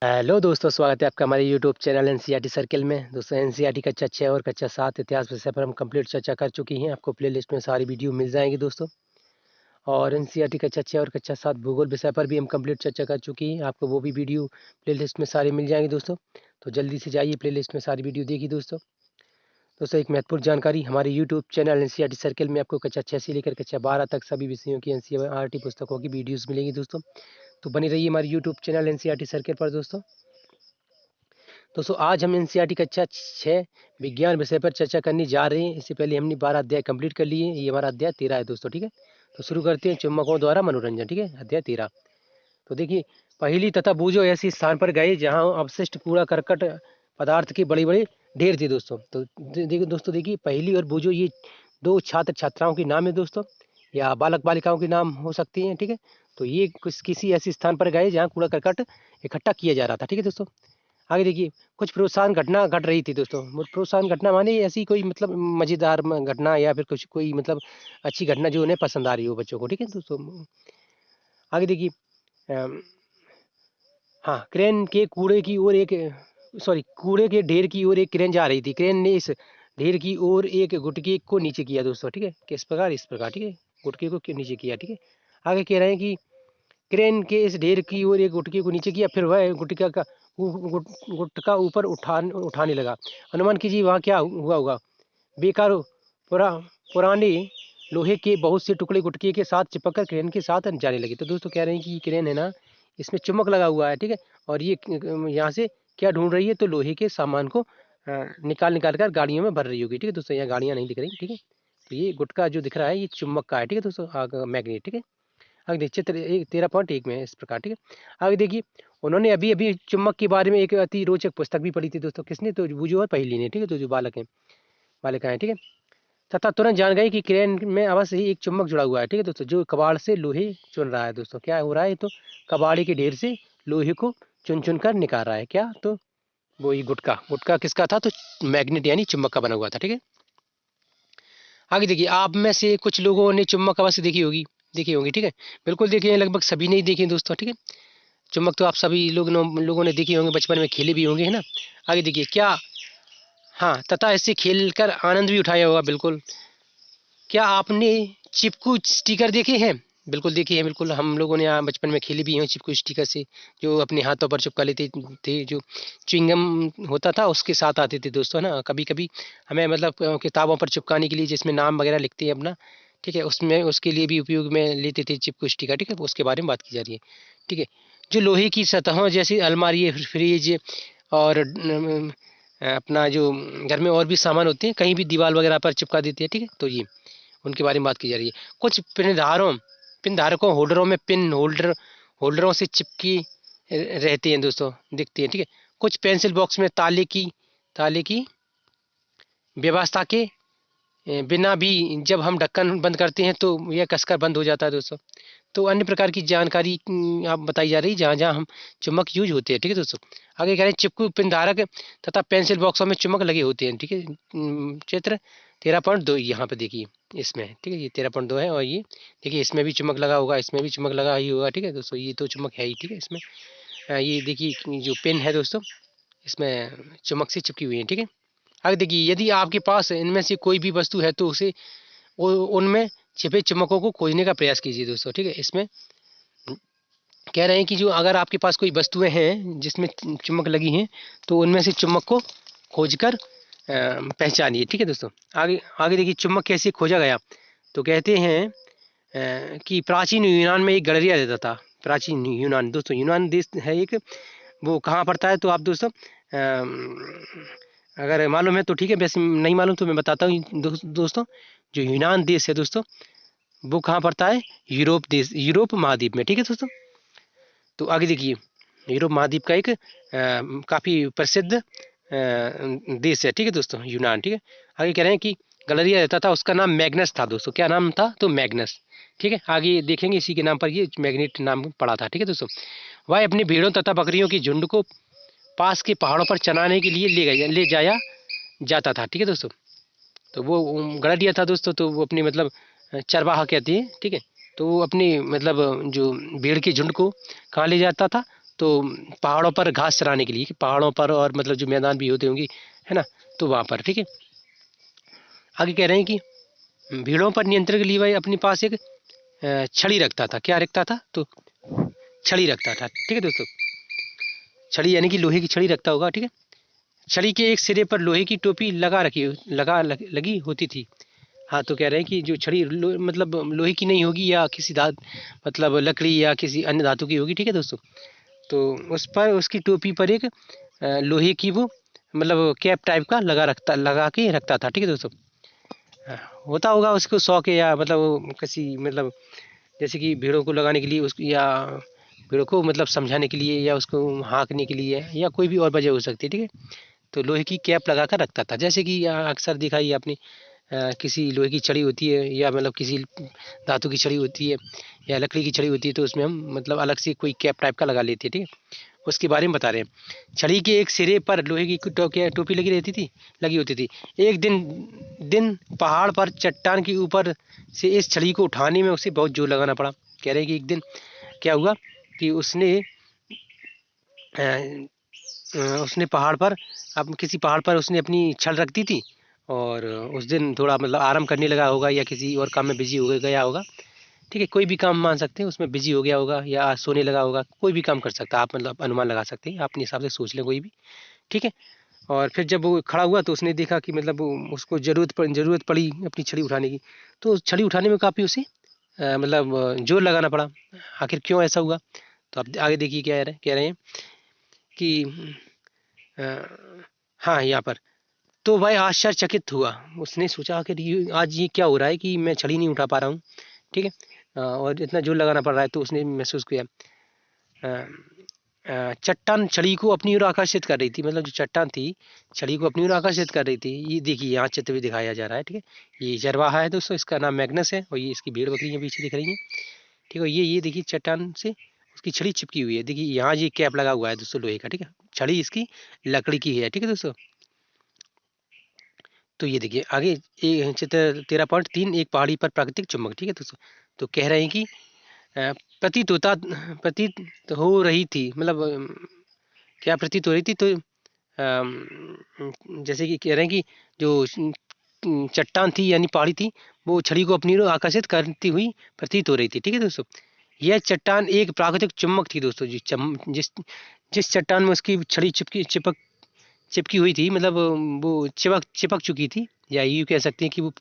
Hello दोस्तों, स्वागत है आपका हमारे यूट्यूब चैनल एनसीईआरटी सर्किल में। दोस्तों, एनसीईआरटी कक्षा 6 और कक्षा 7 इतिहास विषय पर हम कंप्लीट चर्चा कर चुकी हैं। आपको प्लेलिस्ट में सारी वीडियो मिल जाएंगी दोस्तों। और एनसीईआरटी कक्षा 6 और कक्षा 7 भूगोल विषय पर भी हम कंप्लीट चर्चा कर चुकी हैं। आपको वो भी वीडियो प्लेलिस्ट में सारी मिल जाएंगी दोस्तों। तो जल्दी से जाइए प्लेलिस्ट में सारी वीडियो देखिए दोस्तों। दोस्तों, एक महत्वपूर्ण जानकारी, हमारे यूट्यूब चैनल एनसीईआरटी सर्किल में आपको कक्षा 6 से लेकर कक्षा 12 तक सभी विषयों की एनसीईआरटी पुस्तकों की वीडियोज़ मिलेंगी दोस्तों। तो बनी रहिए हमारे यूट्यूब चैनल एनसीईआरटी सर्किल पर दोस्तों। आज हम एनसीईआरटी कक्षा 6 विज्ञान विषय पर चर्चा करने जा रहे हैं। इससे पहले हमने 12 अध्याय कंप्लीट कर लिए हैं। ये हमारा अध्याय 13 है दोस्तों। ठीक है, तो शुरू करते हैं चुम्बकों द्वारा मनोरंजन। ठीक है, अध्याय 13। तो देखिए, पहेली तथा बूझो ऐसे स्थान पर गए जहां अवशिष्ट कूड़ा करकट पदार्थ के बड़े बड़े ढेर थे दोस्तों। तो देखिए दोस्तों, देखिए पहेली और बूझो ये दो छात्र छात्राओं के नाम है दोस्तों, या बालक बालिकाओं के नाम हो सकती हैं। ठीक है, तो ये किसी ऐसे स्थान पर गए जहाँ कूड़ा करकट इकट्ठा किया जा रहा था। ठीक है दोस्तों, आगे देखिए, कुछ प्रोत्साहन घटना घट रही थी दोस्तों। प्रोत्साहन घटना माने ऐसी कोई मतलब मजेदार घटना, या फिर कुछ कोई मतलब अच्छी घटना जो उन्हें पसंद आ रही हो बच्चों को। ठीक है दोस्तों, आगे देखिए, अम, हाँ, क्रेन के कूड़े की ओर एक सॉरी कूड़े के ढेर की ओर एक क्रेन जा रही थी। क्रेन ने इस ढेर की ओर एक गुटके को नीचे किया दोस्तों। ठीक है, किस प्रकार, इस प्रकार। ठीक है, गुटके को नीचे किया। ठीक है, आगे कह रहे हैं कि क्रेन के इस ढेर की ओर एक गुटके को नीचे किया, फिर वह गुटका ऊपर उठाने लगा। अनुमान कीजिए वहाँ क्या हुआ होगा। बेकार पुरा पुराने लोहे के बहुत से टुकड़े गुटके के साथ चिपक कर क्रेन के साथ जाने लगे। तो दोस्तों, कह रहे हैं कि ये क्रेन है ना, इसमें चुम्बक लगा हुआ है। ठीक है, और ये यहाँ से क्या ढूंढ रही है, तो लोहे के सामान को निकाल निकाल कर गाड़ियों में भर रही होगी। ठीक है दोस्तों, यहाँ गाड़ियाँ नहीं दिख रही। ठीक है, तो ये गुटका जो दिख रहा है ये चुम्बक का है। ठीक है दोस्तों, मैग्नेट। ठीक है, आगे देखिए चित्र 13.1 में इस प्रकार। ठीक है, आगे देखिए, उन्होंने अभी अभी चुम्बक के बारे में एक अति रोचक पुस्तक भी पढ़ी थी दोस्तों। किसने, तो बूझो और पहेली ने। ठीक है, तो जो बालक हैं बालिका है। ठीक है, तथा तुरंत जान गए कि क्रेन में अवश्य ही एक चुम्बक जुड़ा हुआ है। ठीक है दोस्तों, जो कबाड़ से लोहे चुन रहा है दोस्तों। क्या हो रहा है, तो कबाड़े के ढेर से लोहे को चुन चुन कर निकाल रहा है। क्या, तो वो ही गुटका गुटका किसका था, तो मैग्नेट यानी चुम्बक का बना हुआ था। ठीक है, आगे देखिए, आप में से कुछ लोगों ने चुम्बक अवश्य देखी होगी। ठीक है, बिल्कुल देखी है, लगभग सभी ने ही देखी है दोस्तों। ठीक है, चुम्बक तो आप सभी लोगों ने देखे होंगे, बचपन में खेले भी होंगे, है ना। आगे देखिए, क्या, हाँ, तथा इससे खेल कर आनंद भी उठाया होगा। बिल्कुल, क्या आपने चिपकू स्टिकर देखे हैं। बिल्कुल देखे हैं, बिल्कुल हम लोगों ने यहाँ बचपन में खेले भी हैं चिपकू स्टिकर से, जो अपने हाथों पर चिपका लेते थे। जो च्युइंगम होता था उसके साथ आते थे दोस्तों ना। कभी कभी हमें मतलब किताबों पर चिपकाने के लिए, जिसमें नाम वगैरह लिखते हैं अपना। ठीक है, उसमें उसके लिए भी उपयोग में लेते थे चिपकू स्टिकर। ठीक है, उसके बारे में बात की जा रही है। ठीक है, जो लोहे की सतहों जैसे अलमारी, फ्रिज और अपना जो घर में और भी सामान होते हैं, कहीं भी दीवार वगैरह पर चिपका देते हैं। ठीक है, तो ये उनके बारे में बात की जा रही है। कुछ पिन धारकों होल्डरों में पिन होल्डरों से चिपकी रहते हैं दोस्तों, दिखती है। ठीक है, कुछ पेंसिल बॉक्स में ताले की व्यवस्था के बिना भी जब हम ढक्कन बंद करते हैं तो यह कसकर बंद हो जाता है दोस्तों। तो अन्य प्रकार की जानकारी आप बताई जा रही है जहाँ जहाँ हम चुम्बक यूज होते हैं। ठीक है दोस्तों, आगे कह रहे हैं चिपकू पिन धारक तथा पेंसिल बॉक्सों में चुम्बक लगे होते हैं। ठीक है, चित्र 13.2 यहाँ पे देखिए इसमें। ठीक है, ये 13.2 है, और ये देखिए इसमें भी चुम्बक लगा होगा, इसमें भी चुम्बक लगा ही होगा। ठीक है दोस्तों, ये तो चुम्बक है ही। ठीक है, इसमें ये देखिए जो पेन है दोस्तों, इसमें चुम्बक से चिपकी हुई है। ठीक है, आगे देखिए, यदि आपके पास इनमें से कोई भी वस्तु है तो उसे उनमें छिपे चुम्बकों को खोजने का प्रयास कीजिए दोस्तों। ठीक है, इसमें कह रहे हैं कि जो अगर आपके पास कोई वस्तुएं हैं जिसमें चुम्बक लगी हैं, तो उनमें से चुम्बक को खोजकर पहचानिए। ठीक है दोस्तों, आगे आगे देखिए, चुम्बक कैसे खोजा गया। तो कहते हैं कि प्राचीन यूनान में एक गडरिया रहता था। प्राचीन यूनान दोस्तों, यूनान देश है एक, वो कहाँ पड़ता है तो आप दोस्तों अगर मालूम है तो ठीक है, वैसे नहीं मालूम तो मैं बताता हूँ दोस्तों। जो यूनान देश है दोस्तों, वो कहाँ पड़ता है, यूरोप देश, यूरोप महाद्वीप में। ठीक है दोस्तों, तो आगे देखिए, यूरोप महाद्वीप का एक काफ़ी प्रसिद्ध देश है। ठीक है दोस्तों, यूनान। ठीक है, आगे कह रहे हैं कि गलरिया रहता था, उसका नाम मैग्नस था दोस्तों। क्या नाम था, तो मैग्नस। ठीक है, आगे देखेंगे इसी के नाम पर ये मैग्नेट नाम पड़ा था। ठीक है दोस्तों, वह अपनी भेड़ों तथा बकरियों की झुंड को पास के पहाड़ों पर चराने के लिए ले जाया जाता था। ठीक है दोस्तों, तो वो गड़रिया था दोस्तों, तो वो अपनी मतलब चरवाहा कहते हैं। ठीक है, तो वो अपनी मतलब जो भेड़ के झुंड को कहाँ ले जाता था, तो पहाड़ों पर घास चराने के लिए, पहाड़ों पर और मतलब जो मैदान भी होते होंगे, है ना, तो वहाँ पर। ठीक है, आगे कह रहे हैं कि भीड़ों पर नियंत्रण के लिए वह अपने पास एक छड़ी रखता था। क्या रखता था? तो छड़ी रखता था। ठीक है दोस्तों, छड़ी यानी कि लोहे की छड़ी रखता होगा। ठीक है, छड़ी के एक सिरे पर लोहे की टोपी लगी होती थी। हाँ, तो कह रहे हैं कि जो छड़ी मतलब लोहे की नहीं होगी या किसी मतलब लकड़ी या किसी अन्य धातु की होगी। ठीक है दोस्तों, तो उस पर उसकी टोपी पर एक लोहे की वो मतलब कैप टाइप का लगा के रखता था। ठीक है दोस्तों, होता होगा उसको शौक है, या मतलब वो किसी मतलब जैसे कि भीड़ों को लगाने के लिए उस, या भीड़ों को मतलब समझाने के लिए, या उसको हाँकने के लिए, या कोई भी और वजह हो सकती है। ठीक है, तो लोहे की कैप लगा कर रखता था। जैसे कि अक्सर देखा ही आपने, किसी लोहे की छड़ी होती है या मतलब किसी धातु की छड़ी होती है या लकड़ी की छड़ी होती है, तो उसमें हम मतलब अलग से कोई कैप टाइप का लगा लेते हैं। ठीक है, उसके बारे में बता रहे हैं। छड़ी के एक सिरे पर लोहे की टोपी लगी होती थी। एक दिन दिन पहाड़ पर चट्टान के ऊपर से इस छड़ी को उठाने में उसे बहुत जोर लगाना पड़ा। कह रहे हैं कि एक दिन क्या हुआ कि उसने पहाड़ पर, अब किसी पहाड़ पर उसने अपनी छड़ रख दी थी, और उस दिन थोड़ा मतलब आराम करने लगा होगा या किसी और काम में बिजी हो गया होगा। ठीक है, कोई भी काम मान सकते हैं, उसमें बिजी हो गया होगा या सोने लगा होगा, कोई भी काम कर सकता है, आप मतलब अनुमान लगा सकते हैं, अपने हिसाब से सोच लें कोई भी। ठीक है, और फिर जब वो खड़ा हुआ तो उसने देखा कि मतलब उसको ज़रूरत पड़ी अपनी छड़ी उठाने की। तो छड़ी उठाने में काफ़ी उसे मतलब जोर लगाना पड़ा। आखिर क्यों ऐसा हुआ? तो आप आगे देखिए क्या कह रहे हैं कि अ, हाँ, यहाँ पर तो भाई आश्चर्यचकित हुआ। उसने सोचा आखिर आज ये क्या हो रहा है कि मैं छड़ी नहीं उठा पा रहा हूँ। ठीक है, और इतना जोर लगाना पड़ रहा है। तो उसने महसूस किया चट्टान छड़ी को अपनी ओर आकर्षित कर रही थी, मतलब जो चट्टान थी छड़ी को अपनी ओर आकर्षित कर रही थी। ये देखिए यहाँ चित्र भी दिखाया जा रहा है। ठीक है, ये चरवाहा है दोस्तों, इसका नाम मैग्नस है, और ये इसकी भेड़ बकरियाँ पीछे दिख रही हैं। ठीक है, ये देखिए चट्टान से उसकी छड़ी चिपकी हुई है। देखिए यहाँ ये कैप लगा हुआ है दोस्तों लोहे का। ठीक है, छड़ी इसकी लकड़ी की है। ठीक है दोस्तों, तो ये देखिए आगे चित्र 13.3 एक पहाड़ी पर प्राकृतिक चुम्बक। ठीक है दोस्तों, तो कह रहे हैं कि अ, प्रतीत होता प्रतीत हो रही थी, मतलब क्या प्रतीत हो रही थी? तो जैसे कि कह रहे हैं कि जो चट्टान थी यानी पहाड़ी थी, वो छड़ी को अपनी ओर आकर्षित करती हुई प्रतीत हो रही थी। ठीक है दोस्तों, यह चट्टान एक प्राकृतिक चुम्बक थी दोस्तों। जिस जिस चट्टान में उसकी छड़ी चिपकी हुई थी, मतलब वो चिपक चुकी थी, या यूँ कह सकते हैं कि वो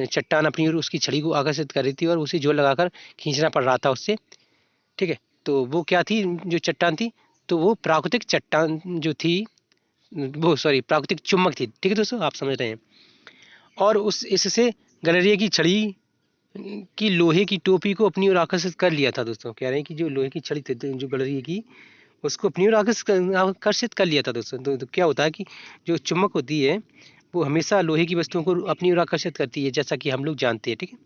चट्टान अपनी ओर उसकी छड़ी को आकर्षित कर रही थी और उसे जोर लगाकर खींचना पड़ रहा था उससे। ठीक है, तो वो क्या थी जो चट्टान थी? तो वो प्राकृतिक चट्टान जो थी, वो सॉरी प्राकृतिक चुम्बक थी। ठीक है दोस्तों, आप समझ रहे हैं। और उस इससे गलेरिया की छड़ी की लोहे की टोपी को अपनी ओर आकर्षित कर लिया था दोस्तों। कह रहे हैं कि जो लोहे की छड़ी थी जो गलेरिया की, उसको अपनी ओर आकर्षित कर लिया था दोस्तों। तो क्या होता है कि जो चुम्बक होती है वो हमेशा लोहे की वस्तुओं को अपनी ओर आकर्षित करती है, जैसा कि हम लोग जानते हैं। ठीक है,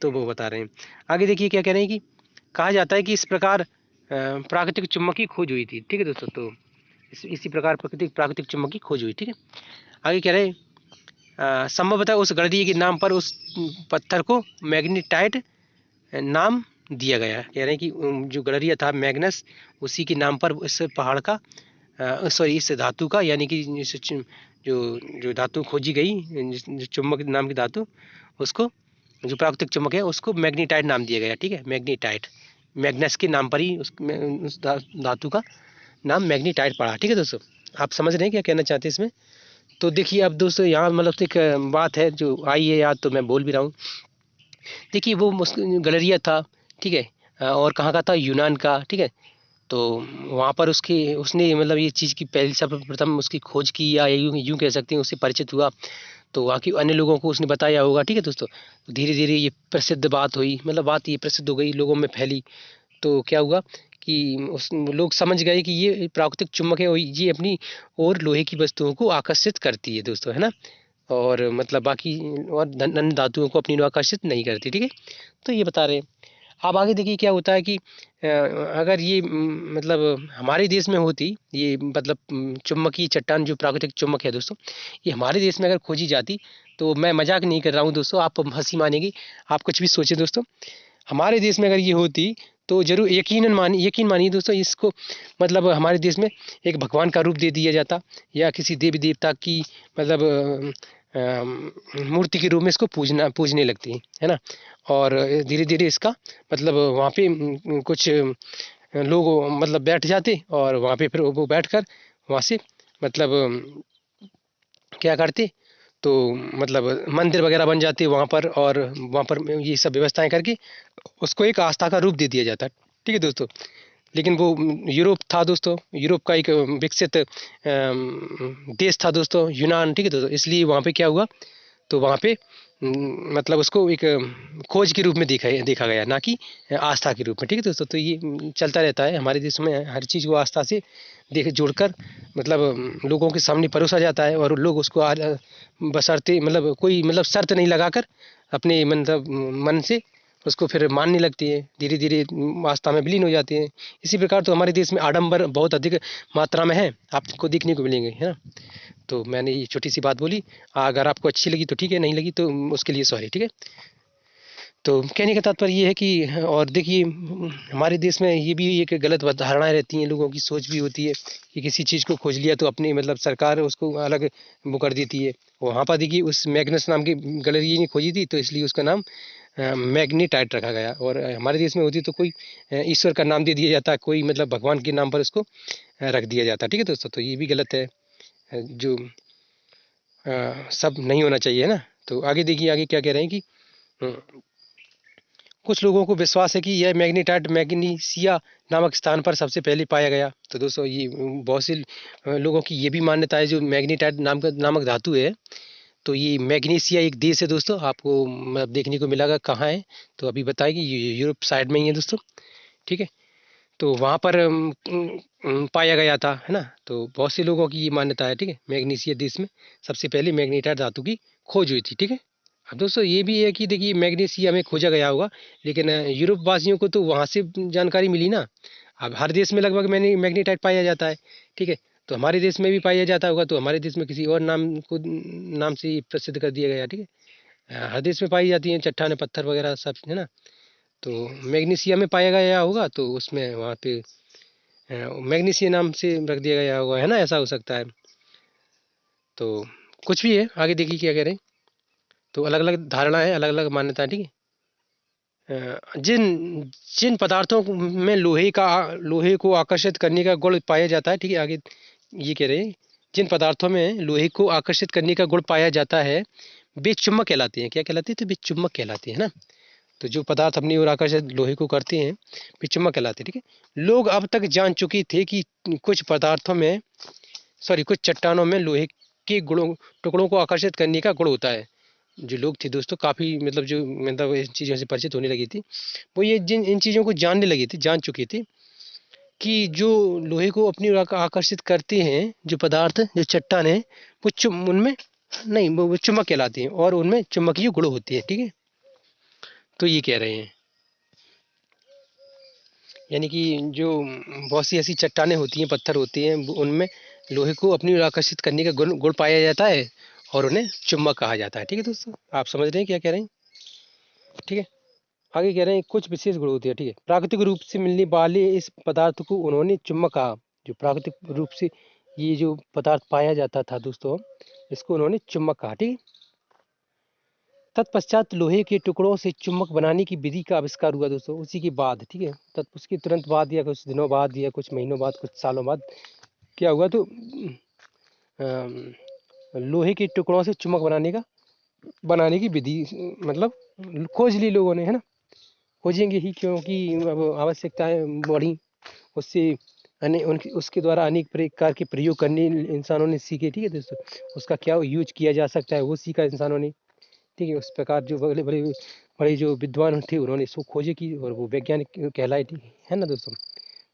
तो वो बता रहे हैं। आगे देखिए क्या कह रहे हैं कि कहा जाता है कि इस प्रकार प्राकृतिक चुम्बक की खोज हुई थी। ठीक है दोस्तों, तो इसी प्रकार प्राकृतिक चुम्बक की खोज हुई। ठीक है, आगे कह रहे हैं संभवतः उस गणरीय के नाम पर उस पत्थर को मैग्नीटाइट नाम दिया गया। कह रहे हैं कि जो गणरीय था मैग्नस, उसी के नाम पर इस पहाड़ का सॉरी इस धातु का, यानी कि जो जो धातु खोजी गई, जो चुम्बक नाम की धातु, उसको जो प्राकृतिक चुम्बक है उसको मैग्नीटाइट नाम दिया गया। ठीक है, मैग्नीटाइट, मैग्नस के नाम पर ही उस धातु का नाम मैग्नीटाइट पड़ा। ठीक है दोस्तों, आप समझ रहे हैं क्या कहना चाहते हैं इसमें? तो देखिए अब दोस्तों यहाँ मतलब एक बात है जो आई है याद, तो मैं बोल भी रहा हूँ। देखिए वो गलेरिया था। ठीक है, और कहाँ का था? यूनान का। ठीक है, तो वहाँ पर उसने मतलब ये चीज़ की पहली सर्वप्रथम उसकी खोज की, या यूँ कह सकते हैं उससे परिचित हुआ। तो वहाँ की अन्य लोगों को उसने बताया होगा। ठीक है दोस्तों, धीरे धीरे ये प्रसिद्ध बात हुई, मतलब बात ये प्रसिद्ध हो गई, लोगों में फैली। तो क्या हुआ कि उस लोग समझ गए कि ये प्राकृतिक चुम्बक है और ये अपनी और लोहे की वस्तुओं को आकर्षित करती है दोस्तों, है ना, और मतलब बाकी और अन्य धातुओं को अपनी ओर आकर्षित नहीं करती। ठीक है, तो ये बता रहे हैं। आप आगे देखिए क्या होता है कि अगर ये मतलब हमारे देश में होती ये मतलब चुम्बकीय चट्टान जो प्राकृतिक चुम्बक है दोस्तों, ये हमारे देश में अगर खोजी जाती, तो मैं मजाक नहीं कर रहा हूँ दोस्तों, आप हंसी मानेगी, आप कुछ भी सोचें दोस्तों। हमारे देश में अगर ये होती तो जरूर यकीन मानिए दोस्तों, इसको मतलब हमारे देश में एक भगवान का रूप दे दिया जाता, या किसी देवी देवता की मतलब मूर्ति के रूप में इसको पूजने लगती है ना। और धीरे धीरे इसका मतलब वहाँ पे कुछ लोग मतलब बैठ जाते, और वहाँ पे फिर वो बैठ कर वहाँ से मतलब क्या करते, तो मतलब मंदिर वगैरह बन जाते वहाँ पर, और वहाँ पर ये सब व्यवस्थाएं करके उसको एक आस्था का रूप दे दिया जाता है। ठीक है दोस्तों। लेकिन वो यूरोप था दोस्तों, यूरोप का एक विकसित देश था दोस्तों, यूनान। ठीक है दोस्तों। इसलिए वहाँ पे क्या हुआ, तो वहाँ पे मतलब उसको एक खोज के रूप में देखा गया, ना कि आस्था के रूप में। ठीक है दोस्तों। तो ये चलता रहता है हमारे देश में, हर चीज़ को आस्था से देख जोड़कर मतलब लोगों के सामने परोसा जाता है, और लोग उसको बशर्ते मतलब कोई मतलब शर्त नहीं लगाकर अपने मतलब मन से उसको फिर मानने लगती है, धीरे धीरे आस्था में विलीन हो जाते हैं। इसी प्रकार तो हमारे देश में आडंबर बहुत अधिक मात्रा में है, आपको देखने को मिलेंगे, है ना। तो मैंने ये छोटी सी बात बोली, अगर आपको अच्छी लगी तो ठीक है, नहीं लगी तो उसके लिए सॉरी। ठीक है। तो कहने का तात्पर्य ये है कि, और देखिए हमारे देश में ये भी एक गलत धारणाएं रहती हैं, लोगों की सोच भी होती है कि किसी चीज़ को खोज लिया तो अपनी मतलब सरकार उसको अलग वो कर देती है। वहाँ पर देखिए उस मैग्नस नाम की गैलरी ने खोजी थी, तो इसलिए उसका नाम मैग्नीटाइट रखा गया। और हमारे देश में होती तो कोई ईश्वर का नाम दे दिया जाता, कोई मतलब भगवान के नाम पर उसको रख दिया जाता। ठीक है दोस्तों। तो ये भी गलत है, जो सब नहीं होना चाहिए, है ना। तो आगे देखिए, आगे क्या कह रहे हैं कि कुछ लोगों को विश्वास है कि यह मैग्नीटाइट मैग्नीसिया नामक स्थान पर सबसे पहले पाया गया। तो दोस्तों ये बहुत से लोगों की ये भी मान्यता है, जो मैग्नीटाइट नामक धातु है, तो ये मैग्नीसिया एक देश है दोस्तों, आपको मतलब देखने को मिलेगा कहाँ है, तो अभी बताएगी, ये यूरोप साइड में ही है दोस्तों। ठीक है। तो वहाँ पर पाया गया था, है ना। तो बहुत से लोगों की ये मान्यता है। ठीक है। मैग्नीसिया देश में सबसे पहले मैग्नीटाइट धातु की खोज हुई थी। ठीक है। अब दोस्तों ये भी है कि देखिए मैग्नीसिया में खोजा गया होगा, लेकिन यूरोप वासियों को तो वहाँ से जानकारी मिली ना। अब हर देश में लगभग मैग्नीटाइट पाया जाता है। ठीक है। तो हमारे देश में भी पाया जाता होगा, तो हमारे देश में किसी और नाम से ही प्रसिद्ध कर दिया गया। ठीक है। हर देश में पाई जाती हैं चट्टाने पत्थर वगैरह सब, है ना। तो मैग्नीसिया में पाया गया होगा, तो उसमें वहाँ पे मैग्नीसिया नाम से रख दिया गया होगा, है ना, ऐसा हो सकता है। तो कुछ भी है, आगे देखिए क्या कह रहे हैं। तो अलग अलग धारणा है, अलग अलग मान्यता है। ठीक है। जिन जिन पदार्थों में लोहे को आकर्षित करने का गुण पाया जाता है। ठीक है। आगे ये कह रहे हैं, जिन पदार्थों में लोहे को आकर्षित करने का गुण पाया जाता है वे चुम्बक कहलाते हैं। क्या कहलाते हैं? तो वे चुम्बक कहलाते हैं ना। तो जो पदार्थ अपनी ओर आकर्षित लोहे को करते हैं वे चुम्बक कहलाते हैं। ठीक है। लोग अब तक जान चुके थे कि कुछ पदार्थों में कुछ चट्टानों में लोहे के गुणों टुकड़ों को आकर्षित करने का गुण होता है। जो लोग थे दोस्तों, काफ़ी मतलब जो मतलब इन चीज़ों से परिचित होने लगी थी, वो ये जिन इन चीज़ों को जानने लगे थे, जान चुके थे कि जो लोहे को अपनी ओर आकर्षित करते हैं, जो पदार्थ, जो चट्टान है, वो उनमें नहीं, वो चुम्बक कहलाते हैं, और उनमें चुम्बकीय गुण होते हैं। ठीक है। तो ये कह रहे हैं, यानी कि जो बहुत सी ऐसी चट्टानें होती हैं, पत्थर होते हैं, उनमें लोहे को अपनी ओर आकर्षित करने का गुण गुण पाया जाता है, और उन्हें चुम्बक कहा जाता है। ठीक है दोस्तों, आप समझ रहे हैं क्या कह रहे हैं। ठीक है। आगे कह रहे हैं कुछ विशेष गुण होते हैं। ठीक है। प्राकृतिक रूप से मिलने वाले इस पदार्थ को उन्होंने चुम्बक कहा। जो प्राकृतिक रूप से ये जो पदार्थ पाया जाता था दोस्तों, इसको उन्होंने चुम्बक कहा। ठीक है। तत्पश्चात लोहे के टुकड़ों से चुम्बक बनाने की विधि का आविष्कार हुआ दोस्तों, उसी के बाद। ठीक है। उसके तुरंत बाद, या कुछ दिनों बाद, या कुछ महीनों बाद, कुछ सालों बाद क्या हुआ, तो लोहे के टुकड़ों से चुम्बक बनाने की विधि मतलब खोज ली लोगों ने, है ना। खोजेंगे ही, क्योंकि अब आवश्यकताएं बढ़ी, उससे उनकी उसके द्वारा अनेक प्रकार के प्रयोग करने इंसानों ने सीखे। ठीक है दोस्तों। उसका क्या यूज किया जा सकता है वो सीखा इंसानों ने। ठीक है। उस प्रकार जो बड़े बड़े बड़े जो विद्वान थे, उन्होंने इसको खोजे की, और वो वैज्ञानिक कहलाए थी, है ना दोस्तों।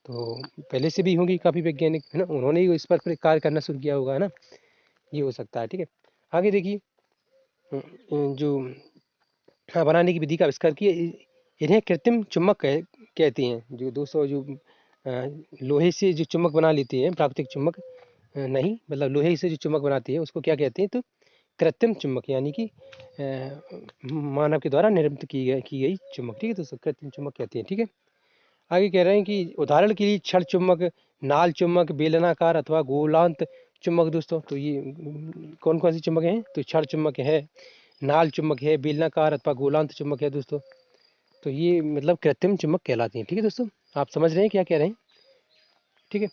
तो पहले से भी होंगी काफ़ी वैज्ञानिक, है ना, उन्होंने ही इस पर कार्य करना शुरू किया होगा, है ना। ये हो सकता है। ठीक है। आगे देखिए, जो हाँ, बनाने की विधि का आविष्कार किए, इन्हें कृत्रिम चुम्बक कहते हैं। जो दोस्तों जो लोहे से जो चुम्बक बना लेते हैं, प्राकृतिक चुम्बक नहीं, मतलब लोहे से जो चुम्बक बनाती है उसको क्या कहते हैं, तो कृत्रिम चुम्बक, यानी कि मानव के द्वारा निर्मित की गई चुम्बक। ठीक है दोस्तों, कृत्रिम चुम्बक कहते हैं। ठीक है। आगे कह रहे हैं कि उदाहरण के लिए छड़ चुम्बक, नाल चुम्बक, बेलनाकार अथवा गोलांत चुम्बक दोस्तों। तो ये कौन कौन सी चुम्बक हैं? तो छड़ चुम्बक है, नाल चुम्बक है, बेलनाकार अथवा गोलांत चुम्बक है दोस्तों। तो ये मतलब कृत्रिम चुम्बक कहलाते हैं। ठीक है दोस्तों, आप समझ रहे हैं क्या कह रहे हैं? ठीक है।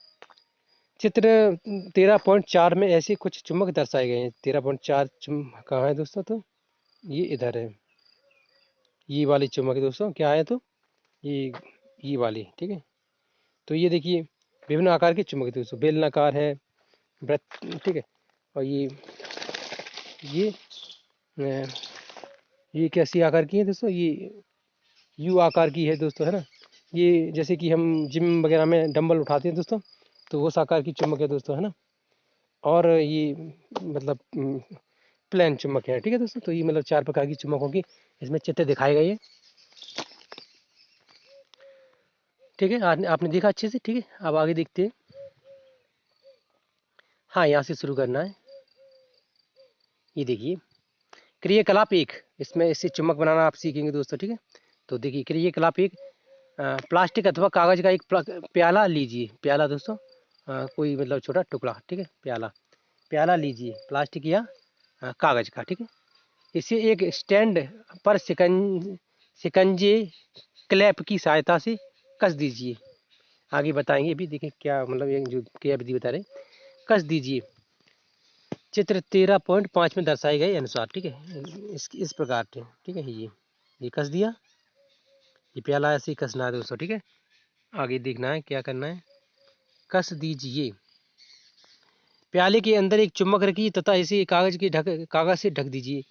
चित्र 13.4 में ऐसे कुछ चुम्बक दर्शाए गए हैं। 13.4 चुम्बक कहाँ है दोस्तों? तो ये इधर है, ये वाली चुम्बक है दोस्तों। क्या है? तो ये वाली। ठीक है। तो ये देखिए विभिन्न आकार के चुम्बक है दोस्तों, बेलनाकार है, वृत्त, ठीक है। और ये अ, ये कैसी आकार की है दोस्तों? ये यू आकार की है दोस्तों, है ना। ये जैसे कि हम जिम वगैरह में डंबल उठाते हैं दोस्तों, तो उस आकार की चुम्बक है दोस्तों, है ना। और ये मतलब प्लेन चुम्बक है। ठीक है दोस्तों। तो ये मतलब 4 प्रकार की चुम्बकों की इसमें चित्र दिखाए गए हैं। ठीक है, आपने देखा अच्छे से। ठीक है, अब आगे देखते हैं। हाँ, यहाँ से शुरू करना है। ये देखिए क्रियाकलाप 1, इसमें इससे चुम्बक बनाना आप सीखेंगे दोस्तों। ठीक है। तो देखिए क्रियाकलाप 1, प्लास्टिक अथवा कागज का एक प्याला लीजिए। प्याला दोस्तों कोई मतलब छोटा टुकड़ा। ठीक है, प्याला प्याला लीजिए, प्लास्टिक या कागज का। ठीक है। इसे एक स्टैंड पर शिकंजे क्लैप की सहायता से कस दीजिए। आगे बताएंगे अभी, देखिए क्या मतलब ये जो क्रिया विधि बता रहे हैं। कस दीजिए चित्र 13.5 में दर्शाए गए अनुसार। ठीक है, इस प्रकार से। ठीक है, ये कस दिया, ये प्याला ऐसे ही कसना है दोस्तों। ठीक है, आगे देखना है क्या करना है। कस दीजिए, प्याले के अंदर एक चुम्बक रखिए तथा इसे कागज से ढक दीजिए।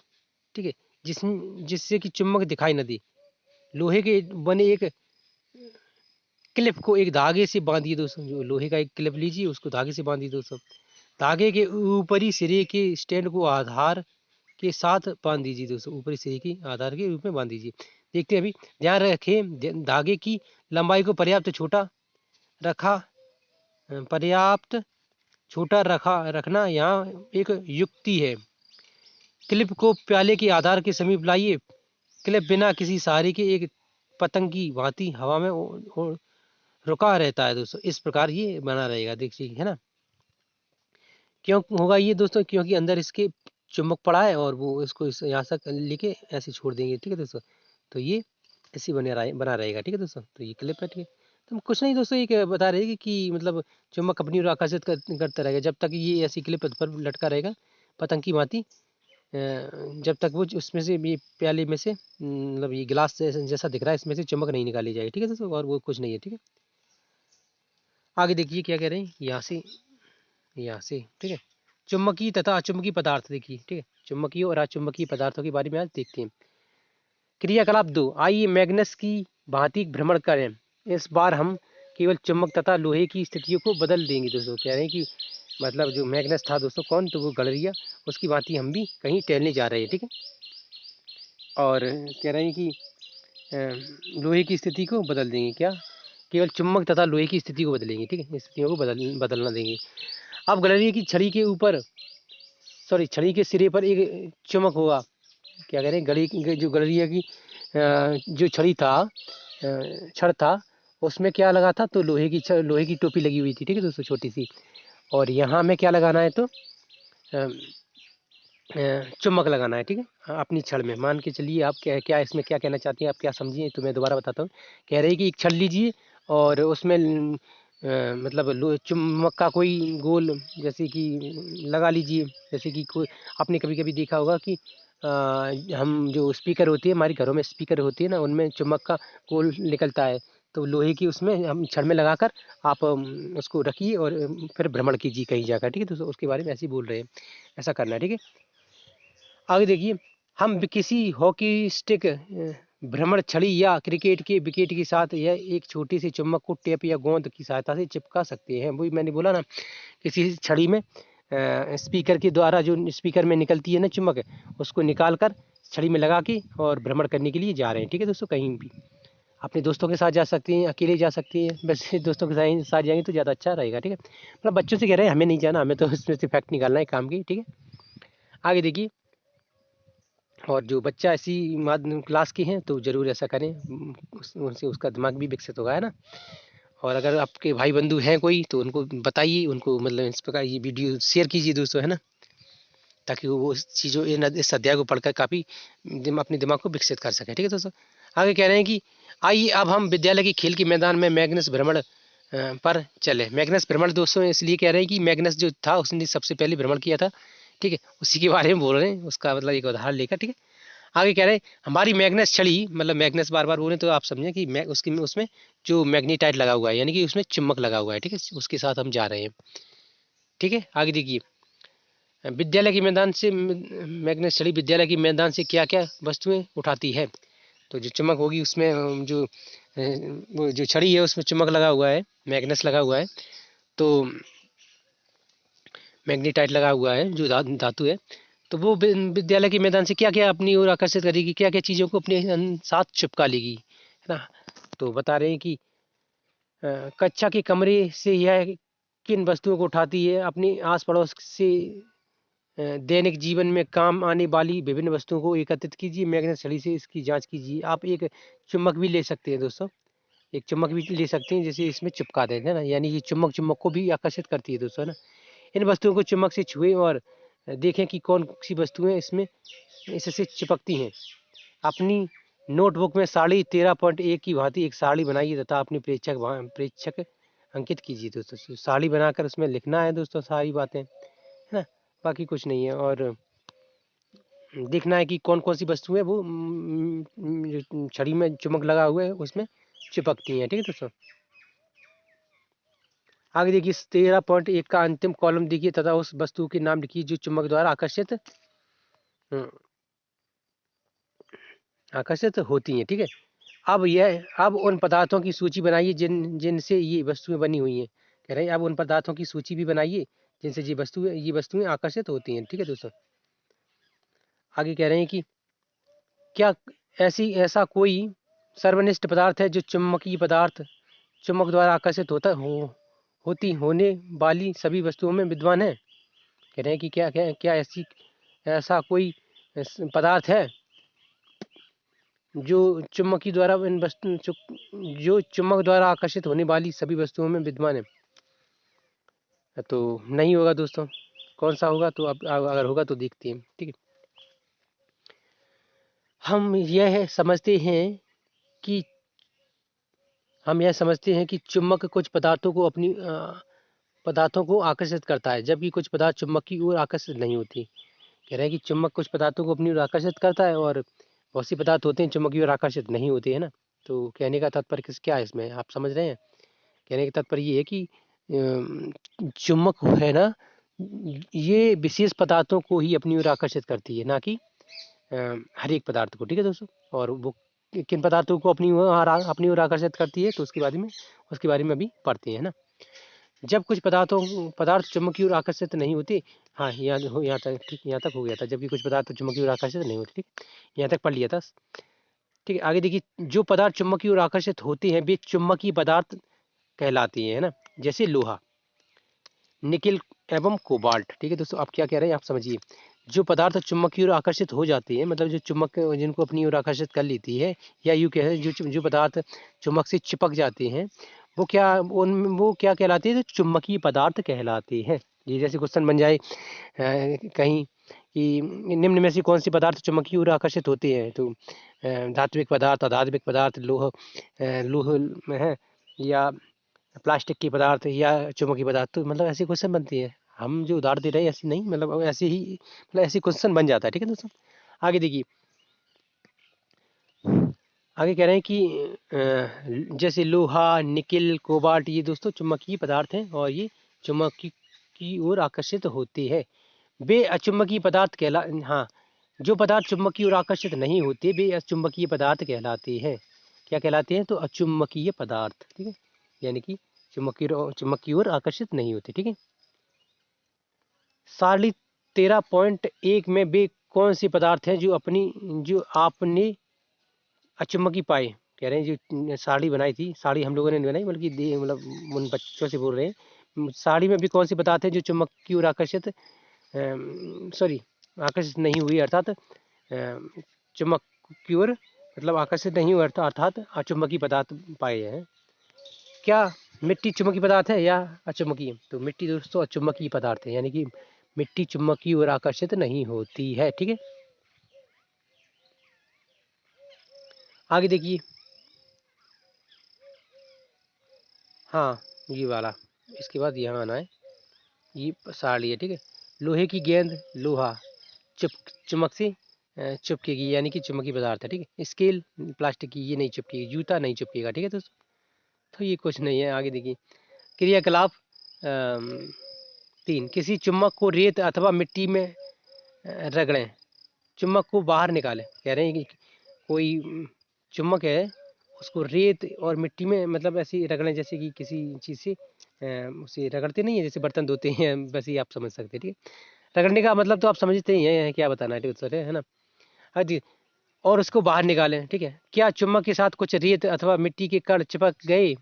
ठीक है, जिससे कि चुम्बक दिखाई न दे। लोहे के बने एक क्लिप को एक धागे से बांधिए दोस्तों। जो लोहे का एक क्लिप लीजिए, उसको धागे से बांधिए दोस्तों। धागे के ऊपरी सिरे के स्टैंड को आधार के साथ बांध दीजिए दोस्तों। ऊपरी सिरे की आधार के रूप में बांध दीजिए। देखते हैं अभी। ध्यान रखें धागे की लंबाई को पर्याप्त छोटा रखना यहाँ एक युक्ति है। क्लिप को प्याले के आधार के समीप लाइए। क्लिप बिना किसी सहारे के एक पतंग की भांति हवा में रुका रहता है दोस्तों। इस प्रकार ये बना रहेगा, देखिए, है ना। क्यों होगा ये दोस्तों? क्योंकि अंदर इसके चुम्बक पड़ा है और वो इसको यहाँ से लेके ऐसे छोड़ देंगे। ठीक है दोस्तों। तो ये ऐसे बना रहेगा। ठीक है दोस्तों। तो ये क्लिप है। ठीक है, तो कुछ नहीं दोस्तों, ये बता रहे हैं कि मतलब चुम्बक अपनी ओर आकर्षित करता रहेगा जब तक ये ऐसी क्लिप पर लटका रहेगा पतंग की भांति। जब तक वो उसमें से ये प्याले में से मतलब ये गिलास जैसा दिख रहा है, इसमें से चुम्बक नहीं निकाली जाएगी। ठीक है दोस्तों, और वो कुछ नहीं है। ठीक है, आगे देखिए क्या कह रहे हैं। यहाँ से ठीक है, चुम्बकीय तथा अचुम्बकीय पदार्थ देखिए। ठीक है, चुम्बकीय और अचुम्बकीय पदार्थों के बारे में आज देखते हैं। क्रियाकलाप 2, आइए मैग्नेस की भांति भ्रमण करें। इस बार हम केवल चुम्बक तथा लोहे की स्थितियों को बदल देंगे दोस्तों। कह रहे हैं कि मतलब जो मैग्नेस था दोस्तों, कौन? तो वो गड़रिया, उसकी भांति हम भी कहीं टहलने जा रहे हैं। ठीक है, और कह रहे हैं कि लोहे की स्थिति को बदल देंगे। क्या? केवल चुम्बक तथा लोहे की स्थिति को बदलेंगे। ठीक है, स्थितियों को बदलना देंगे। अब गड़रिया की छड़ी के सिरे पर एक चुम्बक होगा। क्या कह रहे हैं, जो गड़रिया की जो छड़ था, उसमें क्या लगा था? तो लोहे की टोपी लगी हुई थी। ठीक है दोस्तों, छोटी सी। और यहाँ में क्या लगाना है? तो चुम्बक लगाना है। ठीक है, हाँ, अपनी छड़ में। मान के चलिए आप क्या इसमें क्या कहना चाहती हैं, आप क्या समझिए, तो मैं दोबारा बताता हूँ। कह रहे हैं कि एक छड़ लीजिए और उसमें मतलब चुम्बक का कोई गोल जैसे कि लगा लीजिए। जैसे कि कोई आपने कभी कभी देखा होगा कि हम जो स्पीकर होती है, हमारे घरों में स्पीकर होती है ना, उनमें चुम्बक का गोल निकलता है। तो लोहे की उसमें हम छड़ में लगाकर आप उसको रखिए और फिर भ्रमण कीजिए कहीं जाकर। ठीक है, तो उसके बारे में ऐसे ही बोल रहे हैं, ऐसा करना है। ठीक है, आगे देखिए। हम किसी हॉकी स्टिक, भ्रमण छड़ी या क्रिकेट के विकेट के साथ यह एक छोटी सी चुम्बक को टेप या गोंद की सहायता से चिपका सकते हैं। वही मैंने बोला ना, किसी छड़ी में स्पीकर के द्वारा जो स्पीकर में निकलती है ना चुम्बक, उसको निकाल कर छड़ी में लगा के और भ्रमण करने के लिए जा रहे हैं। ठीक है दोस्तों, कहीं भी अपने दोस्तों के साथ जा सकते हैं, अकेले जा सकते हैं। वैसे दोस्तों के साथ जाएंगे तो ज़्यादा अच्छा रहेगा। ठीक है, मतलब बच्चों से कह रहे हैं हमें नहीं जाना, हमें तो इसमें से फैक्ट निकालना है काम की। ठीक है, आगे देखिए। और जो बच्चा ऐसी माध्यम क्लास की हैं तो ज़रूर ऐसा करें, उनसे उसका दिमाग भी विकसित होगा, है ना। और अगर आपके भाई बंधु हैं कोई तो उनको बताइए, उनको मतलब इस प्रकार ये वीडियो शेयर कीजिए दोस्तों, है ना, ताकि वो इस चीज़ों इस अध्याय को पढ़कर काफ़ी अपने दिमाग को विकसित कर सकें। ठीक है दोस्तों, आगे कह रहे हैं कि आइए अब हम विद्यालय की खेल के मैदान में मैग्नस भ्रमण पर चले। मैग्नस भ्रमण दोस्तों इसलिए कह रहे हैं कि मैग्नस जो था उसने सबसे पहले भ्रमण किया था, ठीक है, उसी के बारे में बोल रहे हैं, उसका मतलब एक उदाहरण लेकर। ठीक है, आगे कह रहे हैं हमारी मैग्नेस छड़ी, मतलब मैग्नेस बार बार बोले तो आप समझें कि उसकी उसमें जो मैग्नीटाइट लगा हुआ है, यानी कि उसमें चुम्बक लगा हुआ है, ठीक है, उसके साथ हम जा रहे हैं। ठीक है, आगे देखिए, विद्यालय के मैदान से मैग्नेस छड़ी विद्यालय के मैदान से क्या क्या वस्तुएं उठाती है। तो जो चुम्बक होगी उसमें जो वो जो छड़ी है उसमें चुम्बक लगा हुआ है, मैग्नेस लगा हुआ है, तो मैग्नीटाइट लगा हुआ है जो धातु है, तो वो विद्यालय के मैदान से क्या क्या अपनी ओर आकर्षित करेगी, क्या क्या चीज़ों को अपने साथ चिपका लेगी, है ना। तो बता रहे हैं कि कक्षा के कमरे से यह किन वस्तुओं को उठाती है, अपने आस पड़ोस से दैनिक जीवन में काम आने वाली विभिन्न वस्तुओं को एकत्रित कीजिए, मैग्नेट छड़ी से इसकी जांच कीजिए। आप एक चुम्बक भी ले सकते हैं दोस्तों, एक चुम्बक भी ले सकते हैं जैसे इसमें चिपका देते हैं ना, यानी कि चुम्बक को भी आकर्षित करती है दोस्तों, है ना। इन वस्तुओं को चुम्बक से छुएं और देखें कि कौन सी वस्तुएं इसमें इससे चिपकती हैं। अपनी नोटबुक में साड़ी 13.1 की भांति एक साड़ी बनाइए तथा अपनी प्रेक्षक अंकित कीजिए दोस्तों। साड़ी बनाकर उसमें लिखना है दोस्तों सारी बातें, है ना, बाकी कुछ नहीं है। और देखना है कि कौन कौन सी वस्तुएं वो छड़ी में चुम्बक लगा हुआ है उसमें चिपकती हैं। ठीक है दोस्तों, आगे देखिए 13.1 का अंतिम कॉलम देखिए तथा उस वस्तु के नाम लिखिए जो चुम्बक द्वारा आकर्षित होती हैं। ठीक है, अब उन पदार्थों की सूची बनाइए जिनसे ये वस्तुएं बनी हुई हैं। कह रहे हैं अब उन पदार्थों की सूची भी बनाइए जिनसे ये वस्तुएं आकर्षित होती हैं। ठीक है दोस्तों, आगे कह रहे हैं कि क्या ऐसा कोई सर्वनिष्ठ पदार्थ है जो चुम्बक द्वारा आकर्षित होने वाली सभी वस्तुओं में विद्वान है। कह रहे हैं कि क्या ऐसा कोई पदार्थ है जो चुम्बकी द्वारा इन वस्तु जो चुम्बक द्वारा आकर्षित होने वाली सभी वस्तुओं में विद्वान है। तो नहीं होगा दोस्तों, कौन सा होगा, तो अब अगर होगा तो देखते हैं। ठीक है, हम यह समझते हैं कि चुम्बक कुछ पदार्थों को आकर्षित करता है जबकि कुछ पदार्थ चुम्बक की ओर आकर्षित नहीं होती। कह रहे हैं कि चुम्बक कुछ पदार्थों को अपनी ओर आकर्षित करता है और बहुत सी पदार्थ होते हैं चुम्बक की ओर आकर्षित नहीं होते, है ना। तो कहने का तात्पर्य क्या है इसमें, आप समझ रहे हैं। कहने का तात्पर्य ये है कि चुम्बक है ना, ये विशेष पदार्थों को ही अपनी ओर आकर्षित करती है, ना कि हर एक पदार्थ को। ठीक है दोस्तों, और वो किन पदार्थों को अपनी ओर आकर्षित करती है तो उसके बारे में अभी पढ़ते हैं ना। जब कुछ पदार्थ चुम्बक की ओर आकर्षित नहीं होते। हाँ, यहाँ तक ठीक, यहाँ तक हो गया था, जबकि कुछ पदार्थ चुम्बक की ओर आकर्षित नहीं होते। ठीक, यहाँ तक पढ़ लिया था। ठीक है, आगे देखिए, जो पदार्थ चुम्बक की ओर आकर्षित होते हैं वे चुम्बकीय पदार्थ कहलाती है ना, जैसे लोहा, निकिल एवं कोबाल्ट। ठीक है दोस्तों, आप क्या कह रहे हैं आप समझिए। जो पदार्थ चुम्बक की ओर आकर्षित हो जाते हैं, मतलब जो चुम्बक जिनको अपनी ओर आकर्षित कर लेती है, या यूँ कहें जो पदार्थ चुम्बक से चिपक जाते हैं, वो क्या कहलाते हैं, चुम्बकीय पदार्थ कहलाते हैं। ये जैसे क्वेश्चन बन जाए कहीं कि निम्न में से कौन सी पदार्थ चुम्बक की ओर आकर्षित होते हैं, तो धात्विक पदार्थ, अधात्विक पदार्थ, लौह में है, या प्लास्टिक के पदार्थ, या चुम्बकीय पदार्थ। तो मतलब ऐसे क्वेश्चन बनती है, हम जो उदाहरण दे रहे हैं ऐसी नहीं, मतलब ऐसे ही, मतलब ऐसे क्वेश्चन बन जाता है। ठीक है दोस्तों, आगे देखिए, आगे कह रहे हैं कि जैसे लोहा, निकिल, कोबाल्ट, ये दोस्तों चुम्बकीय पदार्थ हैं और ये चुम्बक की ओर आकर्षित होते हैं। वे अचुम्बकीय पदार्थ हाँ, जो पदार्थ चुम्बक की ओर आकर्षित नहीं होते वे अचुम्बकीय पदार्थ कहलाते हैं। क्या कहलाते हैं, तो अचुम्बकीय पदार्थ। ठीक है, यानी कि चुम्बक की ओर आकर्षित नहीं होते। ठीक है, सारणी 13.1 में वे कौन से पदार्थ हैं जो आपने अचुम्बकी पाए। कह रहे हैं जो साड़ी बनाई थी, साड़ी हम लोगों ने नहीं बनाई बल्कि मतलब उन बच्चों से बोल रहे हैं, साड़ी में भी कौन से पदार्थ हैं जो चुम्बक की ओर आकर्षित नहीं हुई, अर्थात चुम्बक की ओर मतलब आकर्षित नहीं हुए, अर्थात अचुम्बकीय पदार्थ पाए हैं। क्या मिट्टी चुम्बकीय पदार्थ है या अचुम्बकीय? तो मिट्टी दोस्तों अचुम्बकीय पदार्थ है, यानी कि मिट्टी चुम्बक की ओर आकर्षित नहीं होती है। ठीक है, आगे देखिए। हाँ, ये वाला, इसके बाद यहाँ आना है, ये सारणी है। ठीक है, लोहे की गेंद, लोहा चुप चुम्बक से चिपकेगी, यानी कि चुम्बकीय पदार्थ है। ठीक है, स्केल प्लास्टिक की, ये नहीं चिपकेगी, जूता नहीं चिपकेगा। ठीक है दोस्तों, तो ये कुछ नहीं है। आगे देखिए, क्रियाकलाप 3, किसी चुम्बक को रेत अथवा मिट्टी में रगड़ें, चुम्बक को बाहर निकालें। कह रहे हैं कि कोई चुम्बक है, उसको रेत और मिट्टी में मतलब ऐसे रगड़ें, जैसे कि किसी चीज़ से उसे रगड़ते नहीं है, जैसे बर्तन धोते हैं, वैसे ही आप समझ सकते हैं। ठीक है, रगड़ने का मतलब तो आप समझते ही हैं, क्या बताना है सर, है ना। हाँ जी, और उसको बाहर निकालें। ठीक है, क्या चुम्बक के साथ कुछ रेत अथवा मिट्टी के कण चिपक गए?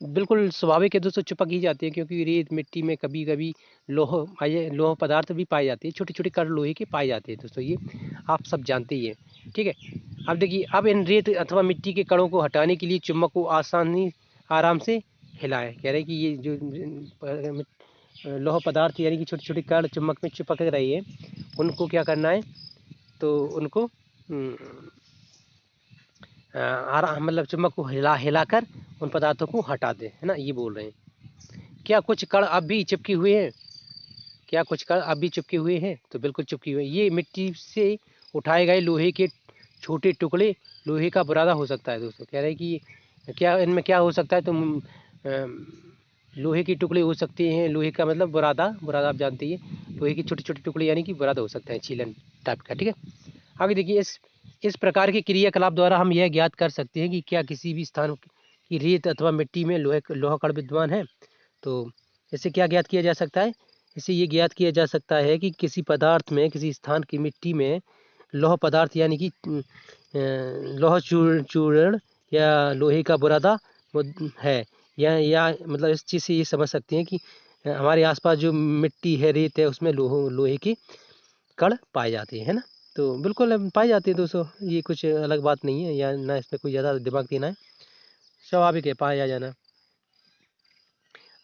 बिल्कुल स्वाभाविक है दोस्तों, चिपक ही जाती है, क्योंकि रेत मिट्टी में कभी कभी लोह पदार्थ भी पाए जाते हैं, छोटे छोटे कण लोहे के पाए जाते हैं दोस्तों, ये आप सब जानते ही हैं। ठीक है, अब देखिए, अब इन रेत अथवा मिट्टी के कणों को हटाने के लिए चुम्बक को आराम से हिलाएं। कह रहे हैं कि ये जो लोह पदार्थ यानी कि छोटे छोटे कण चुम्बक में चिपक रही है, उनको क्या करना है, तो उनको आराम मतलब चुम्बक को हिला हिला कर उन पदार्थों को हटा दे, है ना, ये बोल रहे हैं। क्या कुछ कण अब भी चिपके हुए हैं? क्या कुछ कण अब भी चिपके हुए हैं? तो बिल्कुल चिपके हुए हैं। ये मिट्टी से उठाए गए लोहे के छोटे टुकड़े, लोहे का बुरादा हो सकता है दोस्तों। कह रहे हैं कि क्या इनमें क्या हो सकता है, तो लोहे के टुकड़े हो सकते हैं, लोहे का मतलब बुरादा, बुरादा आप जानते ही हैं, लोहे के छोटे छोटे टुकड़े यानी कि बुरादा हो सकता है, छीलन टाइप का। ठीक है, आगे देखिए, इस प्रकार के क्रियाकलाप द्वारा हम यह ज्ञात कर सकते हैं कि क्या किसी भी स्थान की रेत अथवा मिट्टी में लोहा कण विद्यमान है। तो इससे क्या ज्ञात किया जा सकता है? इससे ये ज्ञात किया जा सकता है कि किसी पदार्थ में, किसी स्थान की मिट्टी में लौह पदार्थ यानी कि लौह चूर्ण या लोहे का बुरादा है, या मतलब इस चीज़ से ये समझ सकते हैं कि हमारे आसपास जो मिट्टी है, रेत है, उसमें लोहे के कण पाए जाते हैं, है ना। तो बिल्कुल पाए जाते हैं दोस्तों, ये कुछ अलग बात नहीं है, या ना इसमें कोई ज़्यादा दिमाग देना है, स्वाभाविक है पाया जाना।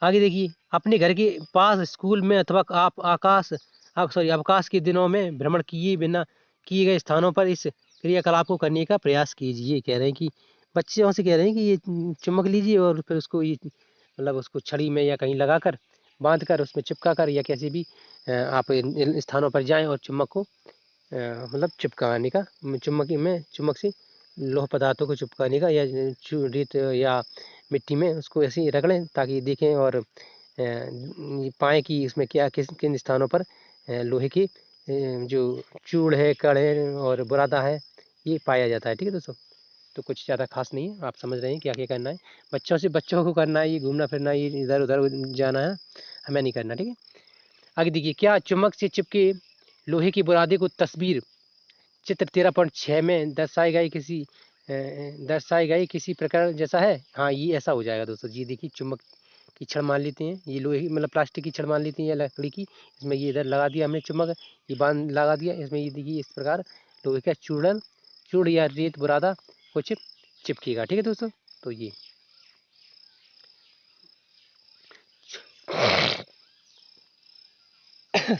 आगे देखिए, अपने घर के पास स्कूल में अथवा आप सॉरी अवकाश के दिनों में भ्रमण किए बिना किए गए स्थानों पर इस क्रियाकलाप को करने का प्रयास कीजिए। कह रहे हैं कि बच्चों से कह रहे हैं कि ये चुम्बक लीजिए और फिर उसको ये मतलब उसको छड़ी में या कहीं लगा कर, बांध कर, उसमें चिपका कर, या कैसे भी आप इन स्थानों पर जाएं और चुम्बक को मतलब चिपकाने का, चुम्बक से लौह पदार्थों को चिपकाने का, या रेत या मिट्टी में उसको ऐसे ही रगड़ें, ताकि देखें और पाएँ कि इसमें क्या किन स्थानों पर लोहे की जो चूड़ है, कण है और बुरादा है, ये पाया जाता है। ठीक है दोस्तों, तो कुछ ज़्यादा खास नहीं है, आप समझ रहे हैं क्या क्या करना है। बच्चों को करना है, ये घूमना फिरना, ये इधर उधर जाना है, हमें नहीं करना। ठीक है, आगे देखिए, क्या चुम्बक से चिपके लोहे की बुरादे को तस्वीर चित्र 13.6 में दर्शाई गई किसी प्रकार जैसा है? हाँ, ये ऐसा हो जाएगा दोस्तों जी। देखिए, चुम्बक की छड़ मान लेते हैं, ये लोहे मतलब प्लास्टिक की छड़ मान लेते हैं या लकड़ी की, इसमें ये इधर लगा दिया हमने चुम्बक, ये बांध लगा दिया इसमें, ये देखिए इस प्रकार लोहे का चूड़ या रेत बुरादा कुछ चिपकेगा। ठीक है दोस्तों, तो ये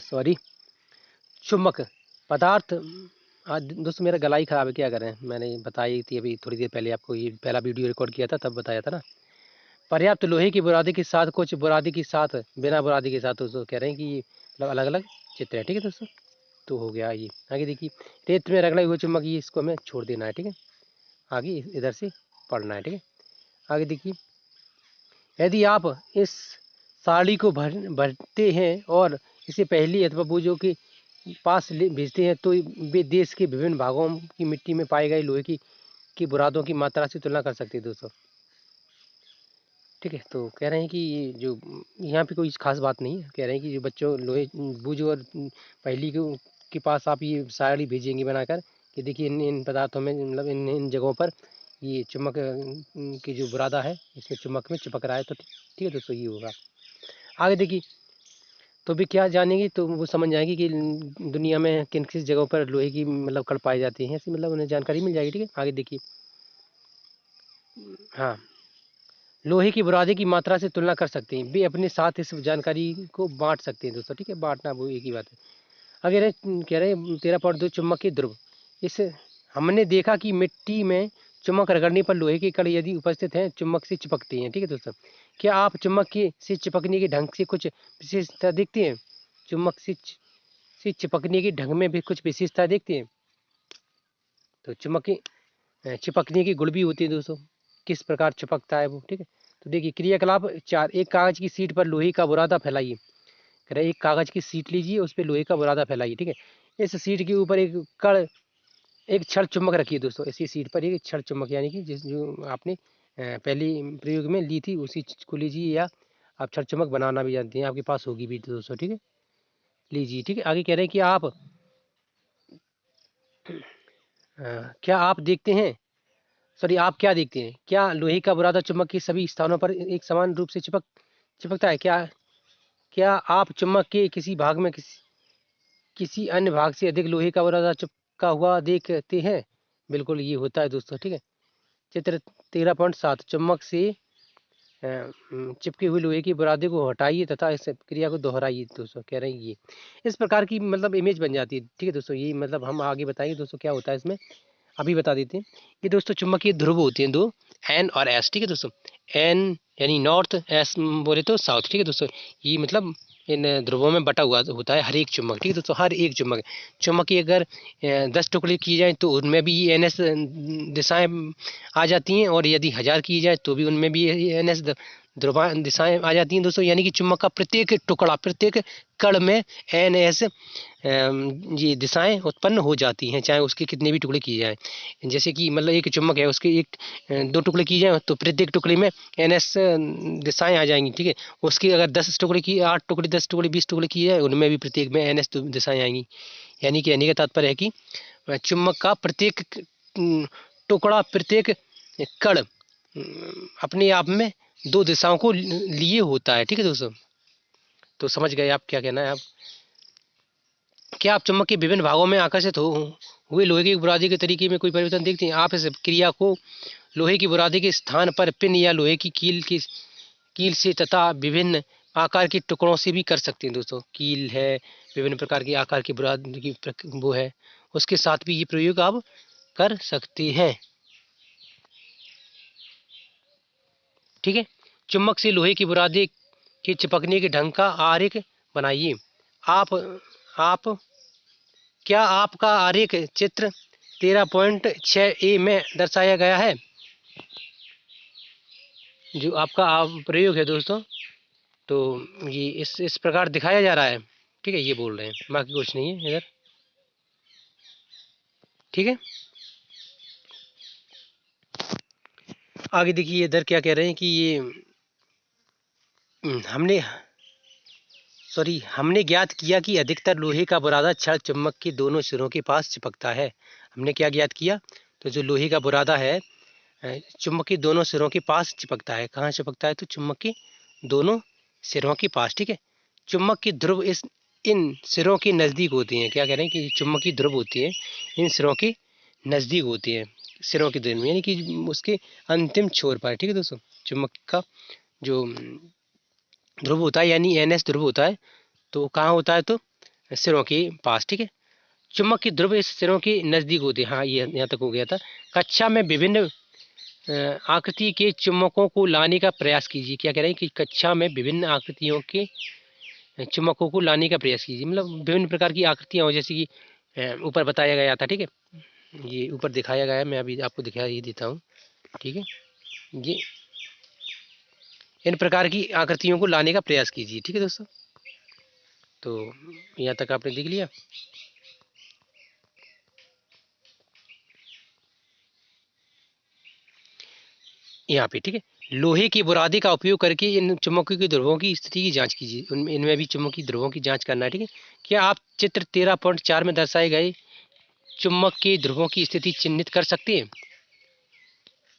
सॉरी, चुम्बक पदार्थ। आज दोस्तों मेरा गला ही खराब है, क्या करें, मैंने बताई थी अभी थोड़ी देर पहले आपको, ये पहला वीडियो रिकॉर्ड किया था तब बताया था ना। पर्याप्त लोहे की बुरादी के साथ, कुछ बुरादी के साथ, बिना बुरादी के साथ दोस्तों। कह रहे हैं कि ये मतलब अलग अलग चित्र है। ठीक है दोस्तों, तो हो गया ये। आगे देखिए, रेत में रगड़े हुए चुम्बक, ये इसको हमें छोड़ देना है। ठीक है, आगे इधर से पढ़ना है। ठीक है, आगे देखिए, यदि आप इस साड़ी को भरते हैं और इसे पहली अथवा बूझों के पास भेजते हैं, तो वे देश के विभिन्न भागों की मिट्टी में पाए गए लोहे की बुरादों की मात्रा से तुलना कर सकते हैं दोस्तों। ठीक है, तो कह रहे हैं कि ये जो यहाँ पे कोई खास बात नहीं है, कह रहे हैं कि जो बच्चों लोहे बूझो और पहली के पास आप ये साड़ी भेजेंगे बनाकर कि देखिए इन इन पदार्थों में मतलब इन इन जगहों पर ये चुम्बक की जो बुरादा है, इसमें चुम्बक में चिपक रहा है, तो ठीक है दोस्तों, ये होगा। आगे देखिए, तो भी क्या जानेंगे तो वो समझ जाएंगे कि दुनिया में किन किस जगहों पर लोहे की मतलब कण पाई जाती हैं, ऐसी मतलब उन्हें जानकारी मिल जाएगी। ठीक है, आगे देखिए। हाँ, लोहे की बुरादी की मात्रा से तुलना कर सकते हैं, वे अपने साथ इस जानकारी को बांट सकते हैं दोस्तों। ठीक है, बांटना वो एक ही बात है। अगर कह रहे हैं 13.2 चुम्बक के ध्रुव। इस हमने देखा कि मिट्टी में चुम्बक रगड़ने पर लोहे के कण यदि उपस्थित हैं चुम्बक से चिपकते हैं। ठीक है दोस्तों, क्या आप चुम्बक के से चिपकने के ढंग से कुछ विशेषता देखते हैं? चुम्बक से चिपकने के ढंग में भी कुछ विशेषता देखते हैं। तो चुम्बक की चिपकने की गुण भी होती है दोस्तों, किस प्रकार चिपकता है वो। ठीक है, तो देखिए क्रियाकलाप 4। एक कागज की सीट पर लोहे का बुरादा फैलाइए। कह रहे हैं एक कागज की सीट लीजिए, उस पर लोहे का बुरादा फैलाइए। ठीक है, इस सीट के ऊपर एक छड़ चुम्बक रखिए दोस्तों। इसी सीट पर एक छड़ चुम्बक, यानी कि जिस जो आपने पहली प्रयोग में ली थी उसी को लीजिए, या आप छड़ चुम्बक बनाना भी जानते हैं, आपके पास होगी भी दोस्तों। ठीक है, लीजिए। ठीक है, आगे कह रहे हैं कि क्या आप देखते हैं, सॉरी आप क्या देखते हैं, क्या लोहे का बुरादा चुम्बक के सभी स्थानों पर एक समान रूप से चिपकता है? क्या क्या आप चुम्बक के किसी भाग में किसी अन्य भाग से अधिक लोहे का बुरादा चिपका हुआ देखते हैं? बिल्कुल ये होता है दोस्तों। ठीक है, चित्र 13.7 चुम्बक से चिपके हुए लोहे की बुरादे को हटाइए तथा इस क्रिया को दोहराइए दोस्तों। कह रहे हैं ये इस प्रकार की मतलब इमेज बन जाती है। ठीक है दोस्तों, ये मतलब हम आगे बताएंगे दोस्तों क्या होता है इसमें, अभी बता देते हैं। ये दोस्तों चुम्बकीय ध्रुव होते हैं दो, एन और एस। ठीक है दोस्तों, एन यानी नॉर्थ, एस बोले तो साउथ। ठीक है दोस्तों, ये मतलब इन ध्रुवों में बटा हुआ होता है हर एक चुम्बक। ठीक है दोस्तों, हर एक चुम्बक की अगर 10 टुकड़े किए जाएँ तो उनमें भी एन एस दिशाएं आ जाती हैं, और यदि 1000 की जाए तो भी उनमें भी एन एस ध्रुवा दिशाएं आ जाती हैं दोस्तों। यानी कि चुम्बक का प्रत्येक टुकड़ा, प्रत्येक कण में एन एस ये दिशाएं उत्पन्न हो जाती हैं, चाहे उसके कितने भी टुकड़े किए जाएं। जैसे कि मतलब एक चुम्बक है, उसके 2 टुकड़े किए जाएं तो प्रत्येक टुकड़े में एन एस दिशाएं आ जाएंगी। ठीक है, उसके अगर 10 टुकड़े की 8 टुकड़े 10 टुकड़े 20 टुकड़े किए जाए उनमें भी प्रत्येक में एन एस दिशाएं आएंगी। यानी कि कहने का तात्पर्य है कि चुम्बक का प्रत्येक टुकड़ा, प्रत्येक कण अपने आप में 2 दिशाओं को लिए होता है। ठीक है दोस्तों, तो समझ गए आप क्या कहना है। आप क्या आप चुम्बक के विभिन्न भागों में आकर्षित हुए लोहे की बुरादी के तरीके में कोई परिवर्तन देखते हैं? आप इस क्रिया को लोहे की बुरादी के स्थान पर पिन या लोहे की कील से तथा विभिन्न आकार के टुकड़ों से भी कर सकते हैं दोस्तों। कील है, विभिन्न प्रकार की आकार की बुरादी की वो है, उसके साथ भी ये प्रयोग आप कर सकते हैं। ठीक है, चुम्बक से लोहे की बुरादी के चिपकने के ढंग का आरेख बनाइए। आप आप क्या आपका आरेख चित्र 13.6 में दर्शाया गया है? जो आपका प्रयोग है दोस्तों, तो ये इस प्रकार दिखाया जा रहा है। ठीक है, ये बोल रहे हैं, बाकी कुछ नहीं है इधर। ठीक है, आगे देखिए इधर क्या कह रहे हैं कि ये हमने ज्ञात किया कि अधिकतर लोहे का बुरादा छड़ चुम्बक के दोनों सिरों के पास चिपकता है। हमने क्या ज्ञात किया, तो जो लोहे का बुरादा है चुम्बक के दोनों सिरों के पास चिपकता है। कहाँ चिपकता है? तो चुम्बक के दोनों सिरों के पास। ठीक है, चुम्बक की ध्रुव इन सिरों के नज़दीक होती हैं। क्या कह रहे हैं कि चुम्बक की ध्रुव होती है इन सिरों के नज़दीक होती है, सिरों के दरमियान यानी कि उसके अंतिम छोर पर। ठीक है दोस्तों, चुम्बक का जो ध्रुव होता है यानी एन एस ध्रुव होता है, तो कहाँ होता है? तो सिरों के पास। ठीक है, चुम्बक की ध्रुव इस सिरों के नज़दीक होती है। हाँ, ये यहाँ तक हो गया था। कक्षा में विभिन्न आकृति के चुम्बकों को लाने का प्रयास कीजिए। क्या कह रहे हैं कि कक्षा में विभिन्न आकृतियों के चुम्बकों को लाने का प्रयास कीजिए, मतलब विभिन्न प्रकार की आकृतियाँ हो, जैसे कि ऊपर बताया गया था। ठीक है, ये ऊपर दिखाया गया है, मैं अभी आपको दिखा ही देता हूँ। ठीक है, ये इन प्रकार की आकृतियों को लाने का प्रयास कीजिए। ठीक है दोस्तों, तो यहाँ तक आपने देख लिया। यहाँ पे ठीक है, लोहे की बुरादी का उपयोग करके इन चुम्बकों की ध्रुवों की स्थिति की जांच कीजिए। इनमें भी चुम्बक की ध्रुवों की जांच करना है। ठीक है, क्या आप चित्र 13.4 में दर्शाए गए चुम्बक के ध्रुवों की स्थिति चिन्हित कर सकते हैं?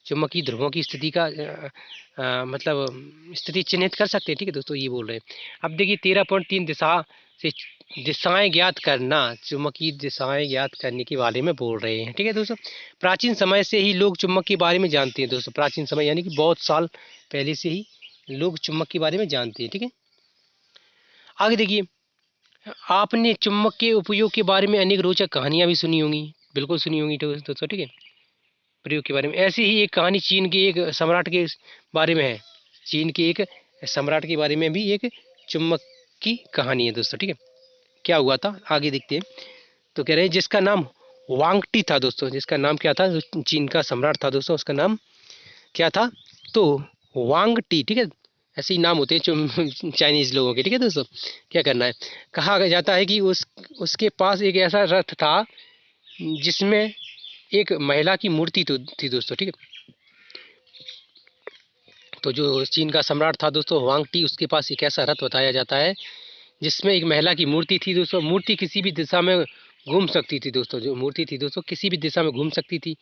चुंबकीय ध्रुवों की स्थिति का मतलब स्थिति चिन्हित कर सकते हैं। ठीक है दोस्तों, ये बोल रहे हैं। अब देखिए 13.3 दिशा से दिशाएं ज्ञात करना, चुंबकीय दिशाएं ज्ञात करने के बारे में बोल रहे हैं। ठीक है दोस्तों, प्राचीन समय से ही लोग चुंबक के बारे में जानते हैं दोस्तों। प्राचीन समय यानी कि बहुत साल पहले से ही लोग चुंबक के बारे में जानते हैं। ठीक है, आगे देखिए, आपने चुंबक के उपयोग के बारे में अनेक रोचक कहानियां भी सुनी होंगी, बिल्कुल सुनी होंगी दोस्तों। ठीक है, प्रयोग के बारे में ऐसी ही एक कहानी चीन के एक सम्राट के बारे में है। चीन के एक सम्राट के बारे में भी एक चुंबक की कहानी है दोस्तों। ठीक है, क्या हुआ था आगे देखते हैं। तो कह रहे हैं जिसका नाम वांगटी था दोस्तों, जिसका नाम क्या था, जो चीन का सम्राट था दोस्तों, उसका नाम क्या था, तो वांगटी। ठीक है, ऐसे ही नाम होते हैं चाइनीज लोगों के। ठीक है दोस्तों, क्या करना है, कहा जाता है कि उसके पास एक ऐसा रथ था जिसमें एक महिला की मूर्ति तो थी दोस्तों। ठीक है, तो जो चीन का सम्राट था दोस्तों वांगटी, उसके पास एक ऐसा रथ बताया जाता है जिसमें एक महिला की मूर्ति थी दोस्तों। मूर्ति किसी भी दिशा में घूम सकती थी दोस्तों, जो मूर्ति थी दोस्तों किसी भी दिशा में घूम सकती थी,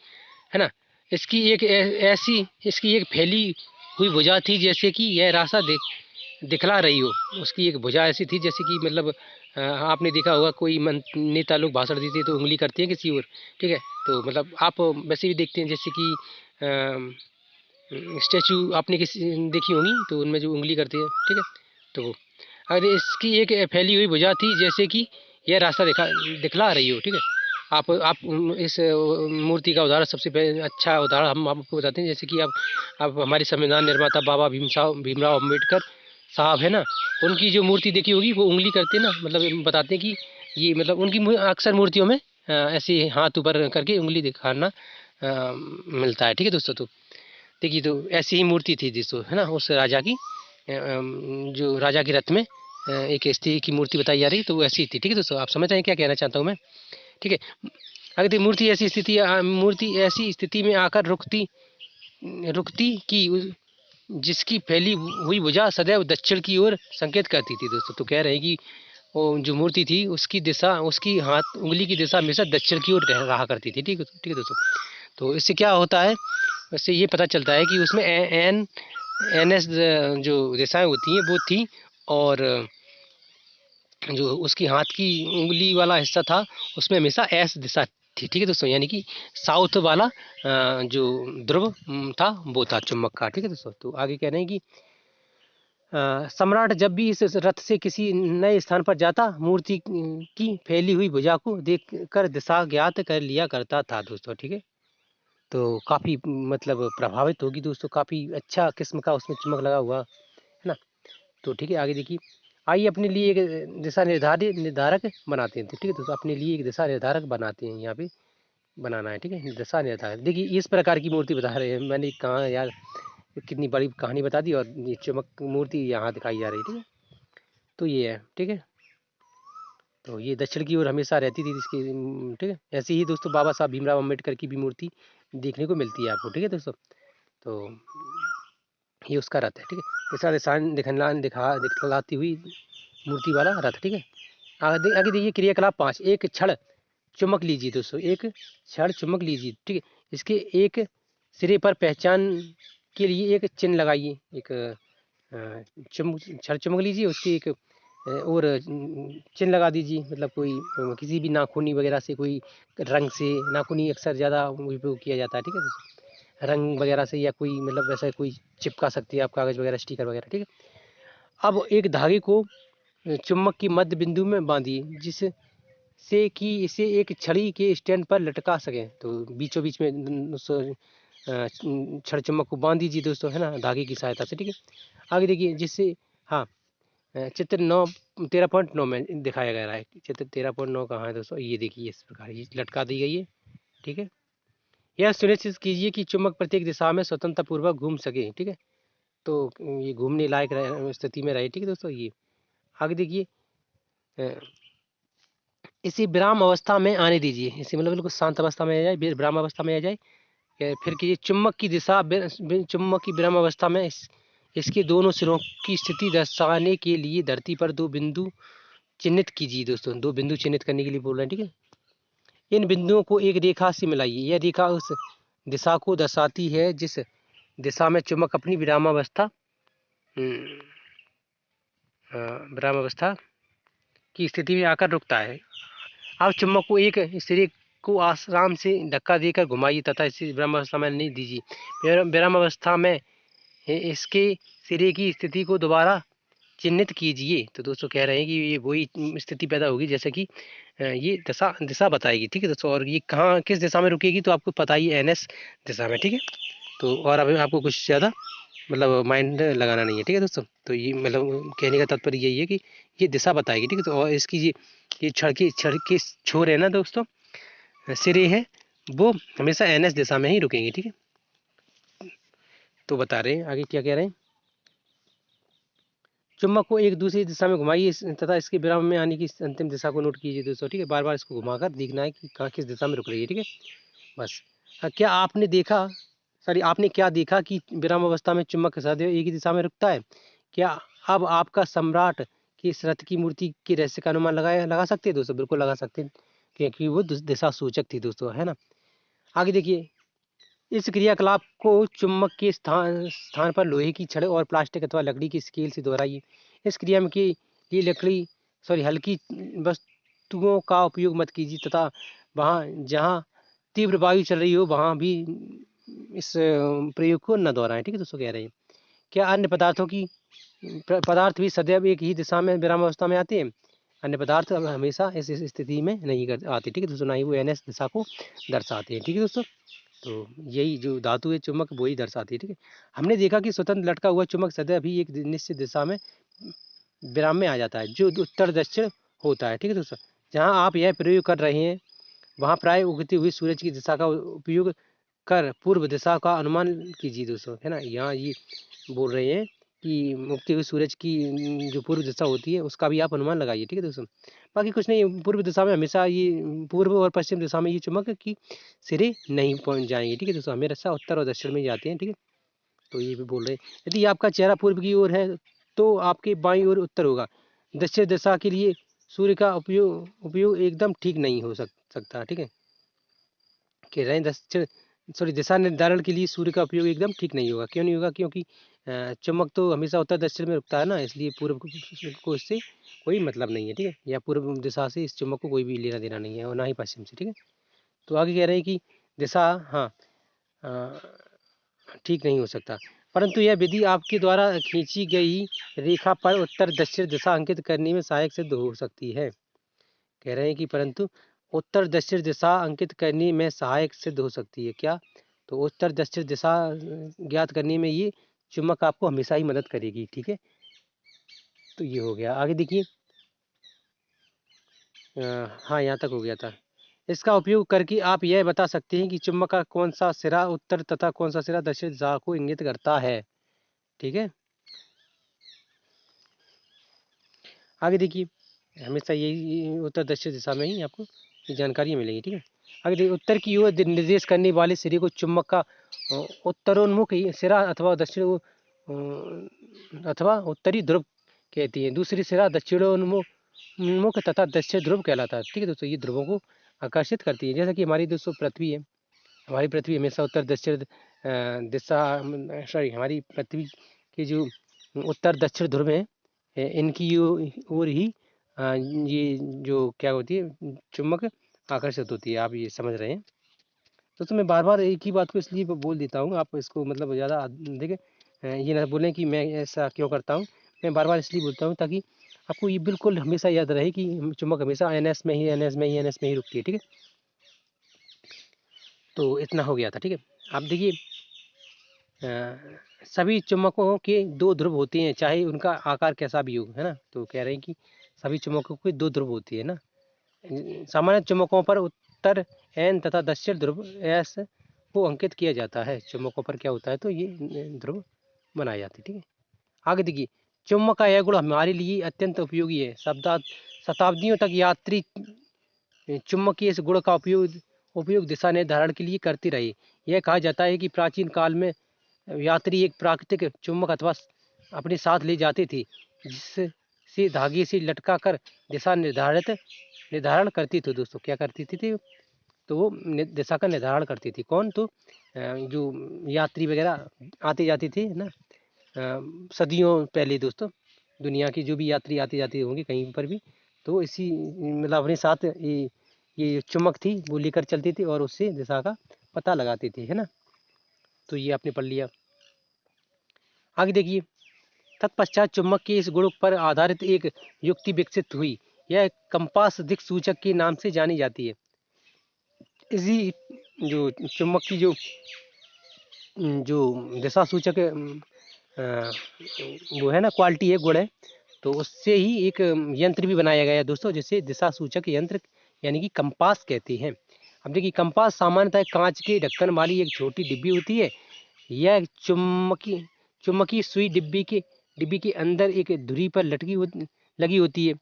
है ना। इसकी एक ऐसी इसकी एक फैली हुई भुजा थी जैसे कि यह रास्ता दिखला रही हो। उसकी एक भुजा ऐसी थी जैसे कि मतलब आपने देखा होगा कोई नेता लोग भाषण देते हैं तो उंगली करते हैं किसी और। ठीक है, तो मतलब आप वैसे भी देखते हैं जैसे कि स्टैचू आपने किसी देखी होंगी तो उनमें जो उंगली करते हैं। ठीक है, तो अरे इसकी एक फैली हुई भुजा थी जैसे कि यह रास्ता दिखला रही हो। ठीक है, आप इस मूर्ति का उदाहरण सबसे अच्छा उदाहरण हम आपको बताते हैं, जैसे कि आप हमारे संविधान निर्माता बाबा भीमराव अम्बेडकर साहब है ना, उनकी जो मूर्ति देखी होगी वो उंगली करते हैं ना, मतलब बताते हैं कि ये मतलब उनकी अक्सर मूर्तियों में ऐसे हाथ ऊपर करके उंगली दिखाना मिलता है। ठीक है दोस्तों, तो देखिए तो ऐसी ही मूर्ति थी दोस्तों, है ना, उस राजा की जो राजा के रथ में एक स्त्री की मूर्ति बताई जा रही, तो वो ऐसी थी। ठीक है दोस्तों, आप समझ रहे हैं क्या कहना चाहता हूँ मैं। ठीक है, अगर देखिए मूर्ति ऐसी स्थिति में आकर रुकती रुकती कि जिसकी फैली हुई भुजा सदैव दक्षिण की ओर संकेत करती थी दोस्तों। तो कह रहे हैं कि वो जो मूर्ति थी उसकी दिशा, उसकी हाथ उंगली की दिशा हमेशा दक्षिण की ओर रहा करती थी। ठीक है दोस्तों, तो इससे क्या होता है, इससे ये पता चलता है कि उसमें एन एस जो दिशाएं होती हैं वो थी, और जो उसकी हाथ की उंगली वाला हिस्सा था उसमें हमेशा एस दिशा थी। ठीक है दोस्तों, यानी कि साउथ वाला जो ध्रुव था वो था चुंबक का। ठीक है दोस्तों, तो आगे कह रहे हैं कि सम्राट जब भी इस रथ से किसी नए स्थान पर जाता, मूर्ति की फैली हुई भुजा को देखकर दिशा ज्ञात कर लिया करता था दोस्तों। ठीक है, तो काफ़ी मतलब प्रभावित होगी दोस्तों, काफ़ी अच्छा किस्म का उसमें चुंबक लगा हुआ है ना। तो ठीक है, आगे देखिए, आइए अपने लिए एक दिशा निर्धारक बनाते हैं। तो ठीक है दोस्तों, अपने लिए एक दिशा निर्धारक बनाते हैं, यहाँ पे बनाना है। ठीक है, दिशा निर्धारक देखिए इस प्रकार की मूर्ति बता रहे हैं। मैंने कहा यार कितनी बड़ी कहानी बता दी, और ये चमक मूर्ति यहाँ दिखाई जा रही है। ठीक है, तो ये है। ठीक है, तो ये दक्षिण की ओर हमेशा रहती थी इसकी। ठीक है, ऐसे ही दोस्तों बाबा साहब भीमराव अम्बेडकर की भी मूर्ति देखने को मिलती है आपको। ठीक है दोस्तों, तो ये उसका रथ है। ठीक है, दिशा निशान दिखलाती हुई मूर्ति वाला रथ। ठीक है, आगे देखिए क्रियाकलाप 5, एक क्षण चुम्बक लीजिए दोस्तों, एक क्षण चुम्बक लीजिए। ठीक है, इसके एक सिरे पर पहचान के लिए एक चिन्ह लगाइए। एक क्षण चुम्बक लीजिए, उसकी एक और चिन्ह लगा दीजिए, मतलब कोई किसी भी नाखूनी वगैरह से, कोई रंग से, नाखूनी अक्सर ज़्यादा उपयोग किया जाता है। ठीक है दोस्तों, रंग वगैरह से, या कोई मतलब वैसा कोई चिपका सकती है आप कागज़ वगैरह, स्टिकर वगैरह। ठीक है, अब एक धागे को चुम्बक की मध्य बिंदु में बांधिए जिससे कि इसे एक छड़ी के स्टैंड पर लटका सकें। तो बीचों बीच में छड़ चुम्बक को बांध दीजिए दोस्तों, है ना, धागे की सहायता से। ठीक है, आगे देखिए जिससे, हाँ, चित्र 13.9 में दिखाया गया है। चित्र 13.9 कहाँ है दोस्तों, ये देखिए इस प्रकार ये लटका दी गई है। ठीक है, यह सुनिश्चित कीजिए कि चुम्बक प्रत्येक दिशा में स्वतंत्रता पूर्वक घूम सके। ठीक है, तो ये घूमने लायक स्थिति में रहे। ठीक है दोस्तों, ये आगे देखिए, इसी विराम अवस्था में आने दीजिए, इसी मतलब बिल्कुल शांत अवस्था में आ जाए, विराम अवस्था में आ जाए। फिर कीजिए चुम्बक की दिशा, चुम्बक की विराम अवस्था में इसके दोनों सिरों की स्थिति दर्शाने के लिए धरती पर 2 बिंदु चिन्हित कीजिए दोस्तों। 2 बिंदु चिन्हित करने के लिए बोल रहे हैं। ठीक है, इन बिंदुओं को एक रेखा से मिलाइए। यह रेखा उस दिशा को दर्शाती है जिस दिशा में चुम्बक अपनी विरामावस्था की स्थिति में आकर रुकता है। आप चुम्बक को एक सिरे को आराम से धक्का देकर घुमाइए तथा इसे विरामावस्था में नहीं दीजिए। विरामावस्था में इसके सिरे की स्थिति को दोबारा चिन्हित कीजिए। तो दोस्तों कह रहे हैं कि ये वही स्थिति पैदा होगी जैसे कि ये दिशा बताएगी। ठीक है दोस्तों, और ये कहाँ किस दिशा में रुकेगी तो आपको पता ही NS दिशा में। ठीक है, तो और अभी आपको कुछ ज़्यादा मतलब माइंड लगाना नहीं है। ठीक है दोस्तों, तो ये मतलब कहने का तात्पर्य यही है कि ये दिशा बताएगी। ठीक है, तो और इसकी ये छड़ के छोर है ना दोस्तों, सिरे हैं, वो हमेशा NS दिशा में ही रुकेंगे। ठीक है, तो बता रहे हैं आगे क्या कह रहे हैं। चुम्बक को एक दूसरी दिशा में घुमाइए तथा इसके विराम में आने की अंतिम दिशा को नोट कीजिए दोस्तों। ठीक है, बार बार इसको घुमाकर देखना है कि कहाँ किस दिशा में रुक रही है। ठीक है, बस। क्या आपने क्या देखा कि विराम अवस्था में चुम्बक सदैव एक ही दिशा में रुकता है? क्या अब आपका सम्राट की इस रथ की मूर्ति के रहस्य का अनुमान लगा सकते हैं दोस्तों? बिल्कुल लगा सकते हैं, क्योंकि वो दिशा सूचक थी दोस्तों, है ना। आगे देखिए, इस क्रियाकलाप को चुम्बक के स्थान पर लोहे की छड़ और प्लास्टिक अथवा लकड़ी की स्केल से दोहराइए। इस क्रिया में की हल्की वस्तुओं का उपयोग मत कीजिए तथा वहाँ जहाँ तीव्र वायु चल रही हो वहाँ भी इस प्रयोग को न दोहराएं। ठीक है दोस्तों, कह रहे हैं क्या अन्य पदार्थ भी सदैव एक ही दिशा में विराम अवस्था में आते हैं? अन्य पदार्थ हमेशा इस स्थिति में नहीं आते। ठीक है दोस्तों, ना ही वो NS दिशा को दर्शाते हैं। ठीक है दोस्तों, तो यही जो धातु है चुम्बक वही दर्शाती है। ठीक है, हमने देखा कि स्वतंत्र लटका हुआ चुम्बक सदैव भी एक निश्चित दिशा में विराम में आ जाता है जो उत्तर दक्षिण होता है। ठीक है दोस्तों, जहाँ आप यह प्रयोग कर रहे हैं वहाँ प्राय उगती हुई सूरज की दिशा का उपयोग कर पूर्व दिशा का अनुमान कीजिए दोस्तों, है ना। यहाँ ये बोल रहे हैं कि उगती हुई सूरज की जो पूर्व दिशा होती है उसका भी आप अनुमान लगाइए। ठीक है दोस्तों, बाकी कुछ नहीं, पूर्व दिशा में हमेशा ये पूर्व और पश्चिम दिशा में ये चुम्बक की सिरे नहीं पहुंच जाएंगे। ठीक है दोस्तों, हमेशा उत्तर और दक्षिण में जाते हैं। ठीक है, तो ये भी बोल रहे हैं यदि आपका चेहरा पूर्व की ओर है तो आपके बाईं ओर उत्तर होगा। दक्षिण दिशा के लिए सूर्य का उपयोग एकदम ठीक नहीं हो सकता। ठीक है, कह रहे हैं दिशा निर्धारण के लिए सूर्य का उपयोग एकदम ठीक नहीं होगा। क्यों नहीं होगा? क्योंकि चुम्बक तो हमेशा उत्तर दक्षिण में रुकता है ना, इसलिए पूर्व को इससे कोई मतलब नहीं है। ठीक है, या पूर्व दिशा से इस चुम्बक को कोई भी लेना देना नहीं है और ना ही पश्चिम से। ठीक है, तो आगे कह रहे हैं कि दिशा ठीक नहीं हो सकता, परंतु यह विधि आपके द्वारा खींची गई रेखा पर उत्तर दक्षिण दिशा अंकित करने में सहायक सिद्ध हो सकती है। कह रहे हैं कि परंतु उत्तर दक्षिण दिशा अंकित करने में सहायक सिद्ध हो सकती है। क्या? तो उत्तर दक्षिण दिशा ज्ञात करने में ये चुम्बक आपको हमेशा ही मदद करेगी। ठीक है, तो ये हो गया। आगे देखिए, हाँ यहाँ तक हो गया था। इसका उपयोग करके आप यह बता सकते हैं कि चुम्बक का कौन सा सिरा उत्तर तथा कौन सा सिरा दक्षिण दिशा को इंगित करता है। ठीक है, आगे देखिए, हमेशा यही उत्तर दक्षिण दिशा में ही आपको ये जानकारी मिलेगी। ठीक है, आगे देखिए, उत्तर की ओर निर्देश करने वाले सिरे को चुम्बक का उत्तरोन्मुख सिरा अथवा अथवा उत्तरी ध्रुव कहती है। दूसरी सिरा दक्षिणोन्मुख तथा दक्षिण ध्रुव कहलाता है। ठीक है दोस्तों, ये ध्रुवों को आकर्षित करती है। जैसा कि हमारी दोस्तों पृथ्वी है, हमारी पृथ्वी हमेशा उत्तर दक्षिण दिशा हमारी पृथ्वी के जो उत्तर दक्षिण ध्रुव हैं इनकी ओर ही ये जो क्या होती है चुम्बक आकर्षित होती है। आप ये समझ रहे हैं दोस्तों। मैं बार बार एक ही बात को इसलिए बोल देता हूँ, आप इसको मतलब ज़्यादा देखें, ये ना बोलें कि मैं ऐसा क्यों करता हूँ। मैं बार बार इसलिए बोलता हूँ ताकि आपको ये बिल्कुल हमेशा याद रहे कि चुम्बक हमेशा NS में ही रुकती है। ठीक है, तो इतना हो गया था। ठीक है, आप देखिए, सभी चुम्बकों के दो ध्रुव होते हैं चाहे उनका आकार कैसा भी हो, है ना। तो कह रहे हैं कि सभी चुम्बकों के दो ध्रुव होती है ना। सामान्य चुम्बकों पर उत्तर N तथा दक्षिण ध्रुव S को अंकित किया जाता है। चुम्बकों पर क्या होता है तो ये ध्रुव बनाए जाते हैं। ठीक है, आगे देखिए, चुम्बक का यह गुण हमारे लिए अत्यंत उपयोगी है। शताब्दियों तक यात्री चुम्बक के इस गुण का उपयोग दिशा निर्धारण के लिए करते रहे। यह कहा जाता है कि प्राचीन काल में यात्री एक प्राकृतिक चुम्बक अथवा अपने साथ ले जाते थे जिससे धागे से लटका कर दिशा निर्धारण करती थी दोस्तों। क्या करती थी? तो वो दिशा का निर्धारण करती थी। कौन? तो जो यात्री वगैरह आते जाते थे ना, सदियों पहले दोस्तों, दुनिया की जो भी यात्री आते जाते होंगे कहीं पर भी, तो इसी मतलब अपने साथ ये चुम्बक थी वो लेकर चलती थी और उससे दिशा का पता लगाते थे, है ना। तो ये आपने पढ़ लिया। आगे देखिए, तत्पश्चात चुम्बक के इस गुण पर आधारित एक युक्ति विकसित हुई। यह कंपास दिक् सूचक के नाम से जानी जाती है। इसी जो चुम्बक की जो दिशा सूचक वो है ना, क्वालिटी है, गुण है, तो उससे ही एक यंत्र भी बनाया गया है दोस्तों, जिसे दिशा सूचक यंत्र यानी कि कंपास कहते हैं। अब देखिए, कंपास सामान्यतः कांच के ढक्कन वाली एक छोटी डिब्बी होती है। यह चुम्बकीय सुई डिब्बी के अंदर एक धुरी पर लगी होती है,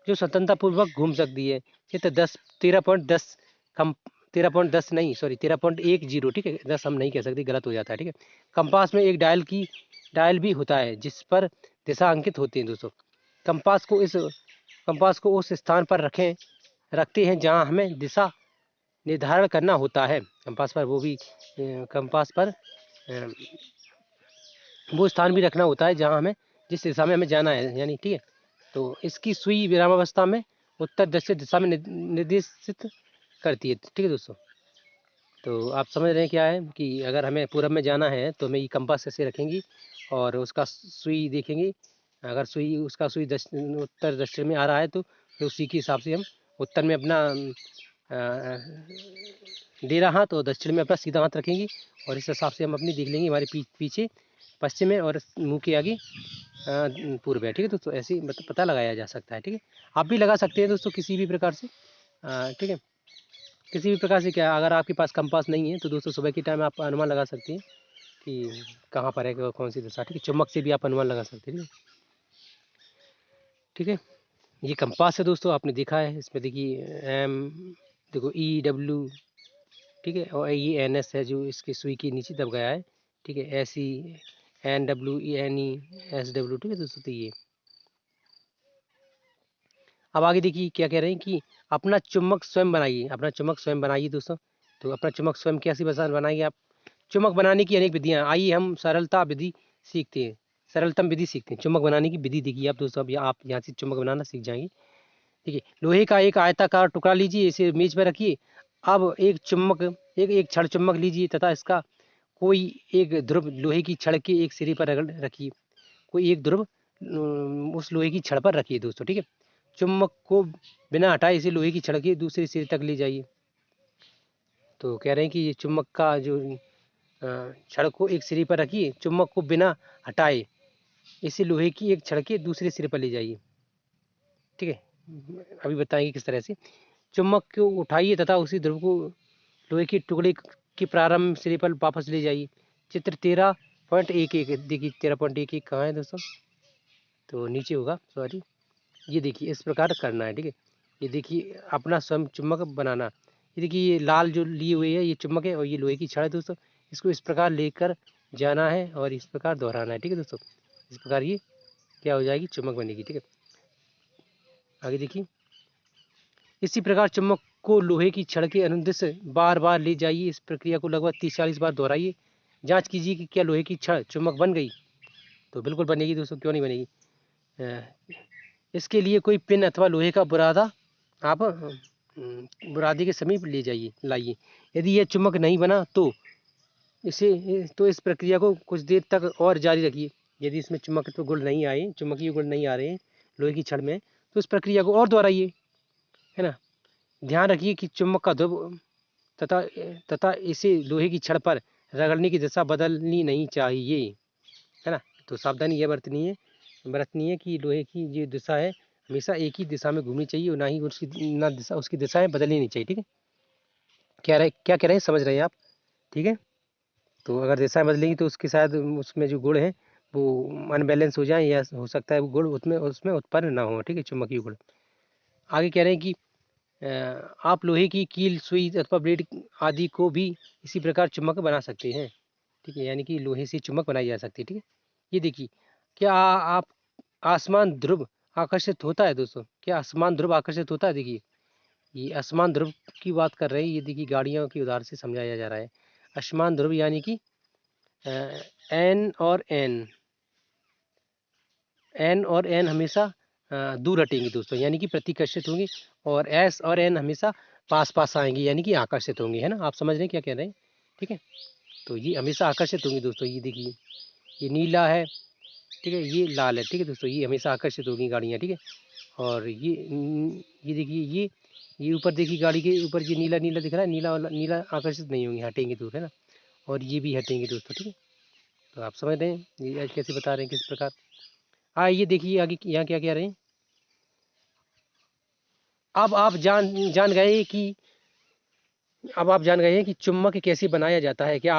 जो स्वतंत्रता पूर्वक घूम सकती है। चित्र 13.10 कम 13.10 नहीं, सॉरी 13.10, ठीक है, 10 हम नहीं कह सकते, गलत हो जाता है, ठीक है। कंपास में एक डायल भी होता है जिस पर दिशा अंकित होती है दोस्तों। कंपास को उस स्थान पर रखते हैं जहां हमें दिशा निर्धारण करना होता है। कंपास पर वो स्थान भी रखना होता है जहां हमें जिस दिशा में हमें जाना है, यानी, ठीक है। तो इसकी सुई विरामावस्था में उत्तर दक्षिण दिशा में निर्देशित करती है, ठीक है दोस्तों। तो आप समझ रहे हैं क्या है कि अगर हमें पूरब में जाना है तो हमें ये कंपास ऐसे रखेंगी और उसका सुई देखेंगे। अगर उसका सुई उत्तर दक्षिण में आ रहा है तो फिर उसी के हिसाब से हम उत्तर में अपना डेरा हाथ और दक्षिण में अपना सीधा हाथ रखेंगे, और इस हिसाब से हम अपनी देख लेंगे हमारे पीछे पश्चिम है और मुंह के आगे पूर्व है, ठीक है दोस्तों। ऐसे पता लगाया जा सकता है, ठीक है। आप भी लगा सकते हैं दोस्तों किसी भी प्रकार से, ठीक है। किसी भी प्रकार से क्या, अगर आपके पास कंपास नहीं है तो दोस्तों सुबह के टाइम आप अनुमान लगा सकते हैं कि कहाँ पर है कौन सी दिशा, ठीक है। चुम्बक से भी आप अनुमान लगा सकते हैं, ठीक है। ये कंपास है दोस्तों, आपने देखा है, इसमें देखिए देखो EW, ठीक है, और ये NS है जो इसकी सुई के नीचे दब गया है, ठीक है। SE NW NE SW, ठीक है दोस्तों। तो ये अब आगे देखिए क्या कह रहे हैं कि अपना चुम्बक स्वयं बनाइए दोस्तों। तो अपना चुम्बक स्वयं कैसे बनाइए आप? चुम्बक बनाने की अनेक विधियां, आइए हम सरलतम विधि सीखते हैं। चुम्बक बनाने की विधि देखिए आप दोस्तों, अब आप यहाँ से चुम्बक बनाना सीख जाएंगे, ठीक है। लोहे का एक आयताकार टुकड़ा लीजिए, इसे मेज पर रखिए। अब एक छड़ चुम्बक लीजिए तथा इसका कोई एक ध्रुव लोहे की छड़ के एक सिरे पर रखिए। कोई एक ध्रुव उस लोहे की छड़ पर रखिए दोस्तों, ठीक है। चुम्बक को बिना हटाए इसे लोहे की छड़ के दूसरे सिरे तक ले जाइए। तो कह रहे हैं कि ये चुम्बक का जो छड़ को एक सिरे पर रखिए, चुम्बक को बिना हटाए इसे लोहे की एक छड़ के दूसरे सिरे पर ले जाइए, ठीक है। अभी बताएंगे किस तरह से। चुम्बक को उठाइए तथा उसी ध्रुव को लोहे के टुकड़े के प्रारंभ सिरे पर वापस ले जाइए। चित्र 13.11 देखिए, 13.11 कहाँ है दोस्तों? तो नीचे होगा, सॉरी। ये देखिए इस प्रकार करना है, ठीक है। ये देखिए अपना स्वयं चुम्बक बनाना। ये देखिए ये लाल जो लिए हुए है ये चुम्बक है और ये लोहे की छड़ है दोस्तों। इसको इस प्रकार लेकर जाना है और इस प्रकार दोहराना है, ठीक है दोस्तों। इस प्रकार ये क्या हो जाएगी, चुम्बक बनेगी, ठीक है। आगे देखिए, इसी प्रकार चुम्बक को लोहे की छड़ के अनुदिश बार बार ले जाइए। इस प्रक्रिया को लगभग 30-40 बार दोहराइए। जांच कीजिए कि क्या लोहे की छड़ चुम्बक बन गई। तो बिल्कुल बनेगी दोस्तों, क्यों नहीं बनेगी। इसके लिए कोई पिन अथवा लोहे का बुरादा आप बुरादे के समीप लाइए। यदि यह चुम्बक नहीं बना तो इस प्रक्रिया को कुछ देर तक और जारी रखिए। यदि इसमें चुम्बकीय गुण नहीं आ रहे हैं लोहे की छड़ में, तो इस प्रक्रिया को और दोहराइए, है ना। ध्यान रखिए कि चुम्बक का ध्रुव तथा इसे लोहे की छड़ पर रगड़ने की दिशा बदलनी नहीं चाहिए, है ना। तो सावधानी यह बरतनी है कि लोहे की जो दिशा है हमेशा एक ही दिशा में घूमनी चाहिए और ना ही उसकी दिशाएं बदलनी नहीं चाहिए, ठीक है। क्या कह रहे हैं, समझ रहे हैं आप, ठीक है। तो अगर दिशाएं बदलेंगी तो उसके शायद उसमें जो गुण है वो अनबैलेंस हो जाए, या हो सकता है वो गुण उसमें उत्पन्न ना हो, ठीक है, चुम्बकीय गुण। आगे कह रहे हैं कि आप लोहे की कील, सुई अथवा ब्लेड आदि को भी इसी प्रकार चुम्बक बना सकते हैं, ठीक है। यानी कि लोहे से चुम्बक बनाई जा सकती है, ठीक है। ये देखिए, क्या आप आसमान ध्रुव आकर्षित होता है दोस्तों? क्या आसमान ध्रुव आकर्षित होता है? देखिए ये असमान ध्रुव की बात कर रहे हैं। ये देखिए गाड़ियों की उदाहरण से समझाया जा रहा है। असमान ध्रुव यानी कि एन और एन, एन और एन हमेशा दूर हटेंगी दोस्तों, यानी कि प्रतिकर्षित होंगी। और एस और एन हमेशा पास पास आएंगी, यानी कि आकर्षित होंगी, है ना। आप समझ रहे हैं क्या कह रहे हैं, ठीक है। तो ये हमेशा आकर्षित होंगी दोस्तों। ये देखिए ये नीला है, ठीक है, ये लाल है, ठीक है दोस्तों। ये हमेशा आकर्षित होगी गाड़ियाँ, ठीक है। और ये देखिए ये ऊपर देखिए गाड़ी के ऊपर ये नीला नीला दिख रहा है, नीला वाला नीला आकर्षित नहीं होंगी, हटेंगे दूर, है ना। और ये भी हटेंगे दोस्तों, ठीक है। तो आप समझ रहे हैं ये आज कैसे बता रहे हैं किस प्रकार। हाँ ये देखिए आगे यहाँ क्या कह रहे हैं। अब आप जान गए कि अब आप जान गए हैं कि चुम्बक कैसे बनाया जाता है। क्या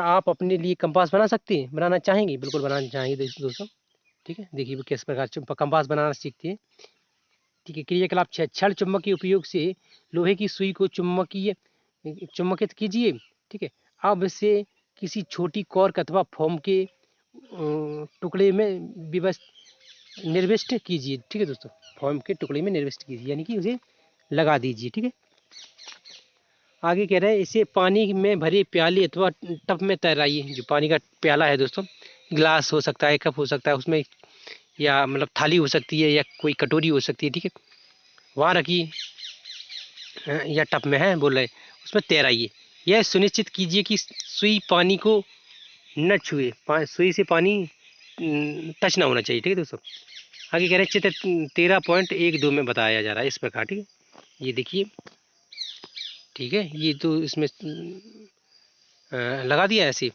आप अपने लिए कंपास बना सकते हैं, बनाना चाहेंगे? बिल्कुल बनाना चाहेंगे दोस्तों, ठीक है। देखिए वो किस प्रकार कंपास बनाना सीखते हैं, ठीक है। क्रियाकलाप 6, क्षण चुम्बक के उपयोग से लोहे की सुई को चुम्बकित कीजिए, ठीक है। अब इसे किसी छोटी कॉर्क अथवा फोम के टुकड़े में निर्विष्ट कीजिए, ठीक है दोस्तों। फोम के टुकड़े में निर्विष्ट कीजिए यानी कि उसे लगा दीजिए, ठीक है। आगे कह रहे हैं इसे पानी में भरे प्याले अथवा टब में तैराइए। जो पानी का प्याला है दोस्तों, गिलास हो सकता है, कप हो सकता है उसमें, या मतलब थाली हो सकती है, या कोई कटोरी हो सकती है, ठीक है। वहाँ रखिए या टब में है बोल रहे, उसमें तैराइए। यह सुनिश्चित कीजिए कि सुई पानी को न छुए, सुई से पानी टच ना होना चाहिए, ठीक है दोस्तों। आगे कह रहे हैं चित्र 13.12 में बताया जा रहा है इस प्रकार, ठीक है। ये देखिए, ठीक है, ये तो इसमें लगा दिया ऐसे,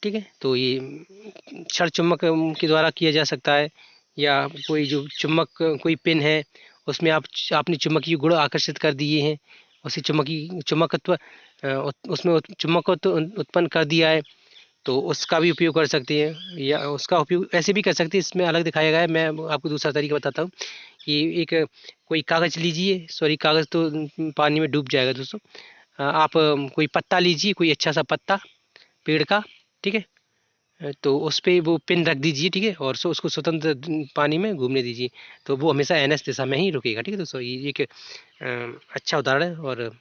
ठीक है। तो ये क्षण चुम्बक के द्वारा किया जा सकता है, या कोई जो चुम्बक कोई पिन है उसमें आपने चुम्बकीय गुण आकर्षित कर दिए हैं, उसी चुम्बकत्व उसमें चुम्बकत्व उत्पन्न कर दिया है, तो उसका भी उपयोग कर सकते हैं। या उसका उपयोग ऐसे भी कर सकते हैं, इसमें अलग दिखाया गया है। मैं आपको दूसरा तरीका बताता हूँ कि एक कोई कागज़ लीजिए, सॉरी कागज़ तो पानी में डूब जाएगा दोस्तों। आप कोई पत्ता लीजिए, कोई अच्छा सा पत्ता पेड़ का, ठीक है। तो उस पे वो पिन रख दीजिए, ठीक है, और उसको स्वतंत्र पानी में घूमने दीजिए, तो वो हमेशा एनएस दिशा में ही रुकेगा, ठीक है दोस्तों। ये एक अच्छा उदाहरण है, और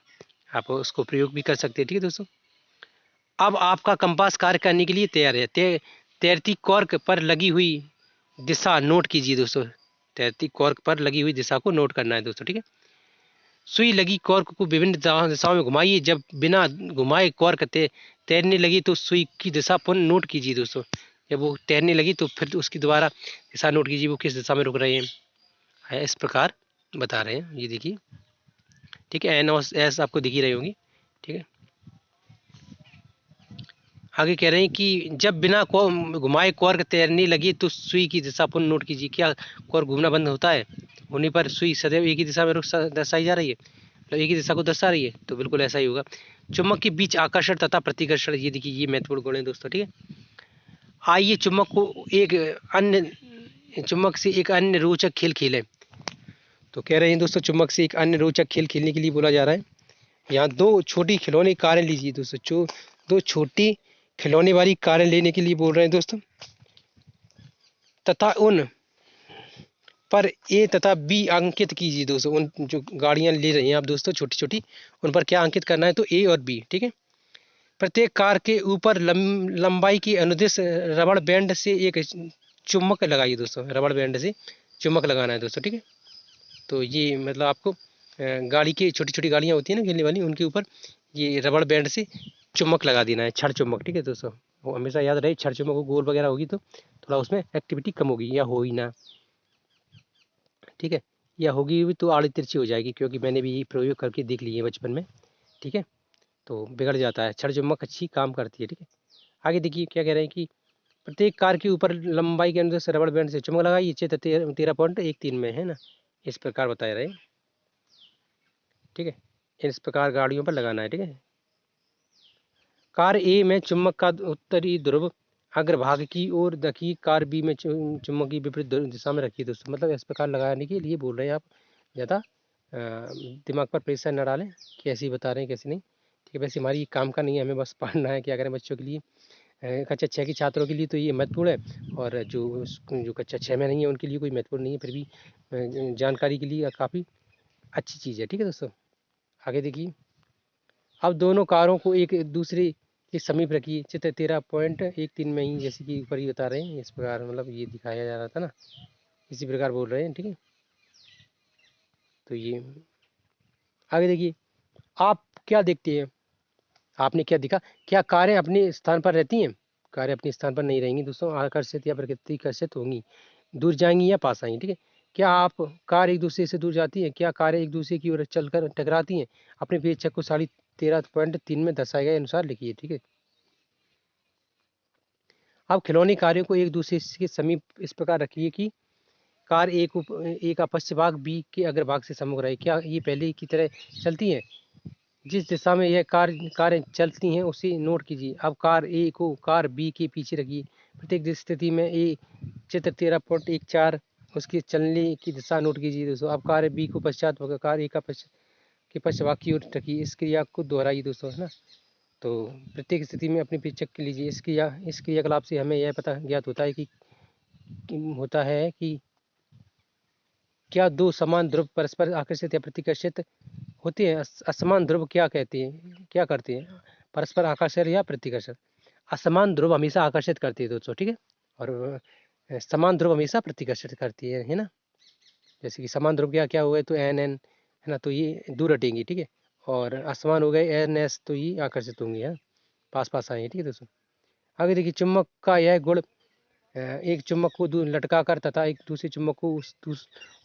आप उसको प्रयोग भी कर सकते हैं, ठीक है दोस्तों। अब आपका कंपास कार्य करने के लिए तैयार है। तैरती कॉर्क पर लगी हुई दिशा नोट कीजिए दोस्तों। तैरती कॉर्क पर लगी हुई दिशा को नोट करना है दोस्तों, ठीक है। सुई लगी कॉर्क को विभिन्न दिशाओं में घुमाइए। जब बिना घुमाए कॉर्क तैरने लगी तो सुई की दिशा पुनः नोट कीजिए दोस्तों। जब वो तैरने लगी तो फिर उसकी दोबारा दिशा नोट कीजिए, वो किस दिशा में रुक रहे हैं, इस प्रकार बता रहे हैं। ये देखिए, ठीक है, एन और एस आपको दिख ही रही होंगी, ठीक है। आगे कह रहे हैं कि जब बिना घुमाए कॉर्क तैरने लगी तो सुई की दिशा पुनः नोट कीजिए। क्या कॉर्क घूमना बंद होता है? होने पर सुई सदैव एक ही दिशा में दर्शाई जा रही है, मतलब एक ही दिशा को दर्शा रही है, तो बिल्कुल ऐसा ही होगा। चुम्बक के बीच आकर्षण तथा प्रतिकर्षण, ये देखिए ये महत्वपूर्ण गुण है दोस्तों, ठीक है। आइए चुम्बक से एक अन्य रोचक खेल खेलें। तो कह रहे हैं दोस्तों चुम्बक से एक अन्य रोचक खेल खेलने के लिए बोला जा रहा है। यहाँ दो छोटी खिलौने कारें लीजिए दोस्तों। दो छोटी खिलौने वाली कारें लेने के लिए बोल रहे हैं दोस्तों, तथा उन पर ए तथा बी अंकित कीजिए दोस्तों। उन जो गाड़ियां ले रही हैं आप दोस्तों छोटी छोटी, उन पर क्या अंकित करना है, तो ए और बी, ठीक है। प्रत्येक कार के ऊपर लंबाई की अनुदिश रबड़ बैंड से एक चुम्बक लगाइए दोस्तों। रबड़ बैंड से चुम्बक लगाना है दोस्तों, ठीक है। तो ये मतलब आपको गाड़ी की छोटी छोटी गाड़ियाँ होती हैं ना खेलने वाली, उनके ऊपर ये रबड़ बैंड से चुम्बक लगा देना है, छड़ चुम्बक, ठीक है दोस्तों। वो हमेशा याद रहे, छड़ चुम्बक को गोल वगैरह होगी तो थोड़ा उसमें एक्टिविटी कम होगी, या हो ही ना, ठीक है। या होगी भी तो आड़ी तिरछी हो जाएगी, क्योंकि मैंने भी यही प्रयोग करके देख लिए बचपन में, ठीक है। तो बिगड़ जाता है, छड़ चुम्बक अच्छी काम करती है, ठीक है। आगे देखिए क्या कह रहे हैं कि प्रत्येक कार के ऊपर लंबाई के अनुसार से रबड़ बैंड से चुम्बक लगाइए। चित्र 13.13 में है ना, इस प्रकार बताया रहे, ठीक है। इस प्रकार गाड़ियों पर लगाना है, ठीक है। कार ए में चुम्बक का उत्तरी ध्रुव अग्रभाग की ओर रखी, कार बी में चुम्बक की विपरीत दिशा में रखी दोस्तों। मतलब इस प्रकार लगाने के लिए बोल रहे हैं आप, ज़्यादा दिमाग पर प्रेशर न डालें, कैसे बता रहे हैं कैसे नहीं, ठीक है। वैसे हमारी काम का नहीं है, हमें बस पढ़ना है, क्या करें बच्चों के लिए। कक्षा 6 के छात्रों के लिए तो ये महत्वपूर्ण है, और जो कक्षा 6 में नहीं है उनके लिए कोई महत्वपूर्ण नहीं है, फिर भी जानकारी के लिए काफ़ी अच्छी चीज़ है। ठीक है दोस्तों, आगे देखिए। अब दोनों कारों को एक दूसरे के समीप रखिए। चित्र 13.13 में ही जैसे कि ऊपर ही बता रहे हैं, इस प्रकार मतलब ये दिखाया जा रहा था ना, इसी प्रकार बोल रहे हैं। ठीक है, तो ये आगे देखिए। आप क्या देखते हैं, आपने क्या दिखा, क्या कारें अपने स्थान पर रहती हैं? कारें अपने स्थान पर नहीं रहेंगी दोस्तों, आकर्षित या प्रकृतिकर्षित होंगी, दूर जाएंगी या पास आएंगी। ठीक है, क्या आप कार एक दूसरे से दूर जाती है, क्या कारें एक दूसरे की ओर चलकर टकराती हैं? अपने पेज को 13.3 में दर्शाए गए अनुसार लिखिए। ठीक है, अब खिलौने कार्यों को एक दूसरे के समीप इस प्रकार रखिए कि कार एक अपश्य भाग बी के अग्रभाग से सम्मुख रहे। क्या ये पहले की तरह चलती हैं? जिस दिशा में यह कारें चलती हैं उसे नोट कीजिए। अब कार ए को कार बी के पीछे रखिए। प्रत्येक स्थिति में ए चित्र 13.14 उसके चलने की दिशा नोट कीजिए दोस्तों। अब कार बी को पश्चात होकर कार ए का के पश्चात की ओर रखिए। इस क्रिया को दोहराइए दोस्तों, है ना। तो प्रत्येक स्थिति में अपनी पीछे लीजिए। इस क्रियाकलाप से हमें यह पता ज्ञात होता है कि क्या दो समान ध्रुव परस्पर आकर्षित या प्रतिकर्षित होते हैं। असमान ध्रुव क्या करते हैं? परस्पर आकर्षण या प्रतिकर्षण। असमान ध्रुव हमेशा आकर्षित करती है दोस्तों, ठीक है, और समान ध्रुव हमेशा प्रतिकर्षित करती है ना। जैसे कि समान ध्रुव क्या क्या हो गए तो एन एन, है ना, तो ये दूर हटेंगी। ठीक है, और असमान हो गए एन एस, तो ये आकर्षित होंगी, है, पास पास आएंगे। ठीक है दोस्तों, आगे देखिए। चुम्बक का यह गुण एक चुम्बक को दूर लटका कर तथा एक दूसरे चुम्बक को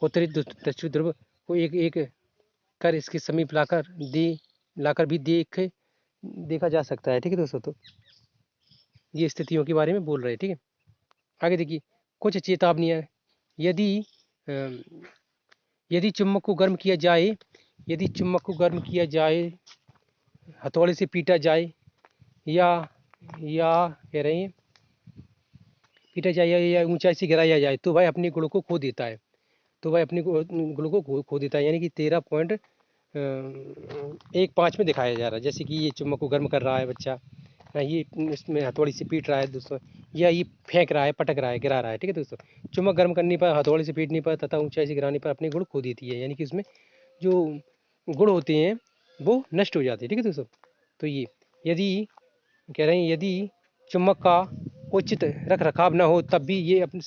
उत्तरी दक्षिणी ध्रुव को एक एक कर इसके समीप लाकर भी देखा जा सकता है। ठीक है दोस्तों, तो ये स्थितियों के बारे में बोल रहे हैं। ठीक है, आगे देखिए। कुछ चेतावनियां। यदि यदि चुम्बक को गर्म किया जाए हथौड़े से पीटा जाए या कह रहे हैं पीटा जाए या ऊंचाई से गिराया जाए तो वह अपने गुण को खो देता है। यानी कि 13.15 में दिखाया जा रहा है। जैसे कि ये चुम्बक को गर्म कर रहा है बच्चा, ये इसमें हथौड़ी से पीट रहा है दोस्तों, या ये फेंक रहा है, पटक रहा है, गिरा रहा है। ठीक है दोस्तों, चुम्बक गर्म करने पर, हथौड़ी से पीटने पर तथा ऊंचाई से गिराने पर अपने गुण खो देती है। यानी कि उसमें जो गुण होते हैं वो नष्ट हो जाते हैं। ठीक है दोस्तों, तो ये यदि कह रहे हैं यदि चुम्बक का उचित रख रखाव न हो तब भी ये अपने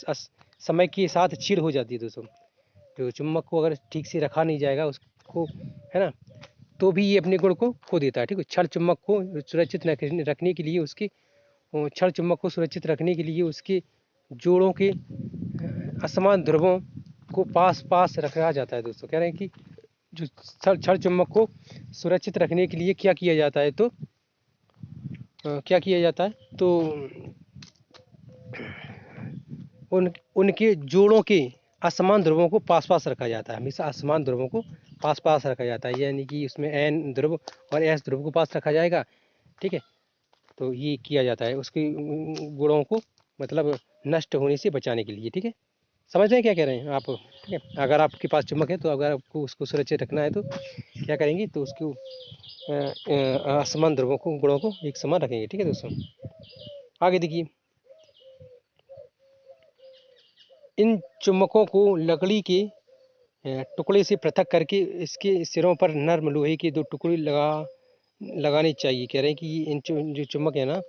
समय के साथ क्षीण हो जाती है दोस्तों। जो चुम्बक को अगर ठीक से रखा नहीं जाएगा उसको, है ना, तो भी ये अपने गुण को खो देता है। ठीक है, क्षण चुम्बक को सुरक्षित रखने के लिए उसके जोड़ों के असमान ध्रुवों को पास पास रखा जाता है दोस्तों। कह रहे हैं कि जो क्षण चुम्बक को सुरक्षित रखने के लिए क्या किया जाता है, तो उनके जोड़ों के असमान ध्रुवों को पास पास रखा जाता है। हमेशा असमान ध्रुवों को पास पास रखा जाता है, यानी कि उसमें एन ध्रुव और एस ध्रुव को पास रखा जाएगा। ठीक है, तो ये किया जाता है उसके गुणों को मतलब नष्ट होने से बचाने के लिए। ठीक है, समझ रहे हैं क्या कह रहे हैं आप? ठीक है, अगर आपके पास चुम्बक है तो अगर आपको उसको सुरक्षित रखना है तो क्या करेंगे, तो उसको असमान ध्रुवों को, गुणों को एक समान रखेंगे। ठीक है दोस्तों, आगे देखिए। इन चुम्बकों को लकड़ी के टुकड़े से पृथक करके इसके सिरों पर नर्म लोहे के 2 टुकड़े लगाने चाहिए। कह रहे हैं कि जो चुम्बक है ना,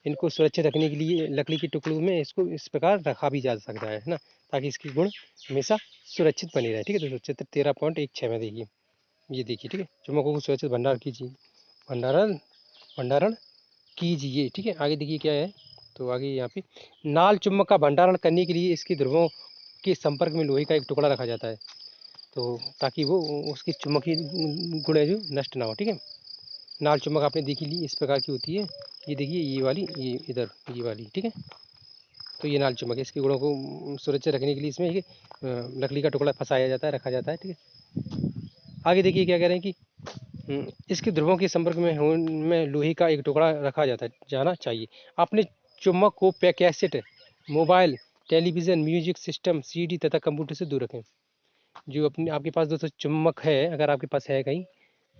इनको सुरक्षित रखने के लिए लकड़ी के टुकड़ों में इसको इस प्रकार रखा भी जा सकता है ना, ताकि इसकी गुण हमेशा सुरक्षित बनी रहे। ठीक है दोस्तों, चित्र 13.16 में देखिए, ये देखिए। ठीक है, चुम्बकों को सुरक्षित भंडारण कीजिए। ठीक है, आगे देखिए क्या है, तो आगे यहाँ पे नाल चुम्बक का भंडारण करने के लिए इसके ध्रुवों के संपर्क में लोहे का एक टुकड़ा रखा जाता है, तो ताकि वो उसकी चुम्बकीय गुण है जो नष्ट ना हो। ठीक है, नाल चुम्बक आपने देखी ली, इस प्रकार की होती है। ये देखिए, ये वाली, ये इधर, ये वाली। ठीक है, तो ये नाल चुम्बक है, इसके गुणों को सुरक्षित रखने के लिए इसमें एक लकड़ी का टुकड़ा फंसाया जाता है, रखा जाता है। ठीक है, आगे देखिए क्या कह रहे हैं कि इसके ध्रुवों के संपर्क में लोहे का एक टुकड़ा रखा जाना चाहिए। अपने चुम्बक को cassette, mobile, television, music system, CD तथा कंप्यूटर से दूर रखें। जो आपके पास दोस्तों चुम्बक है, अगर आपके पास है, कहीं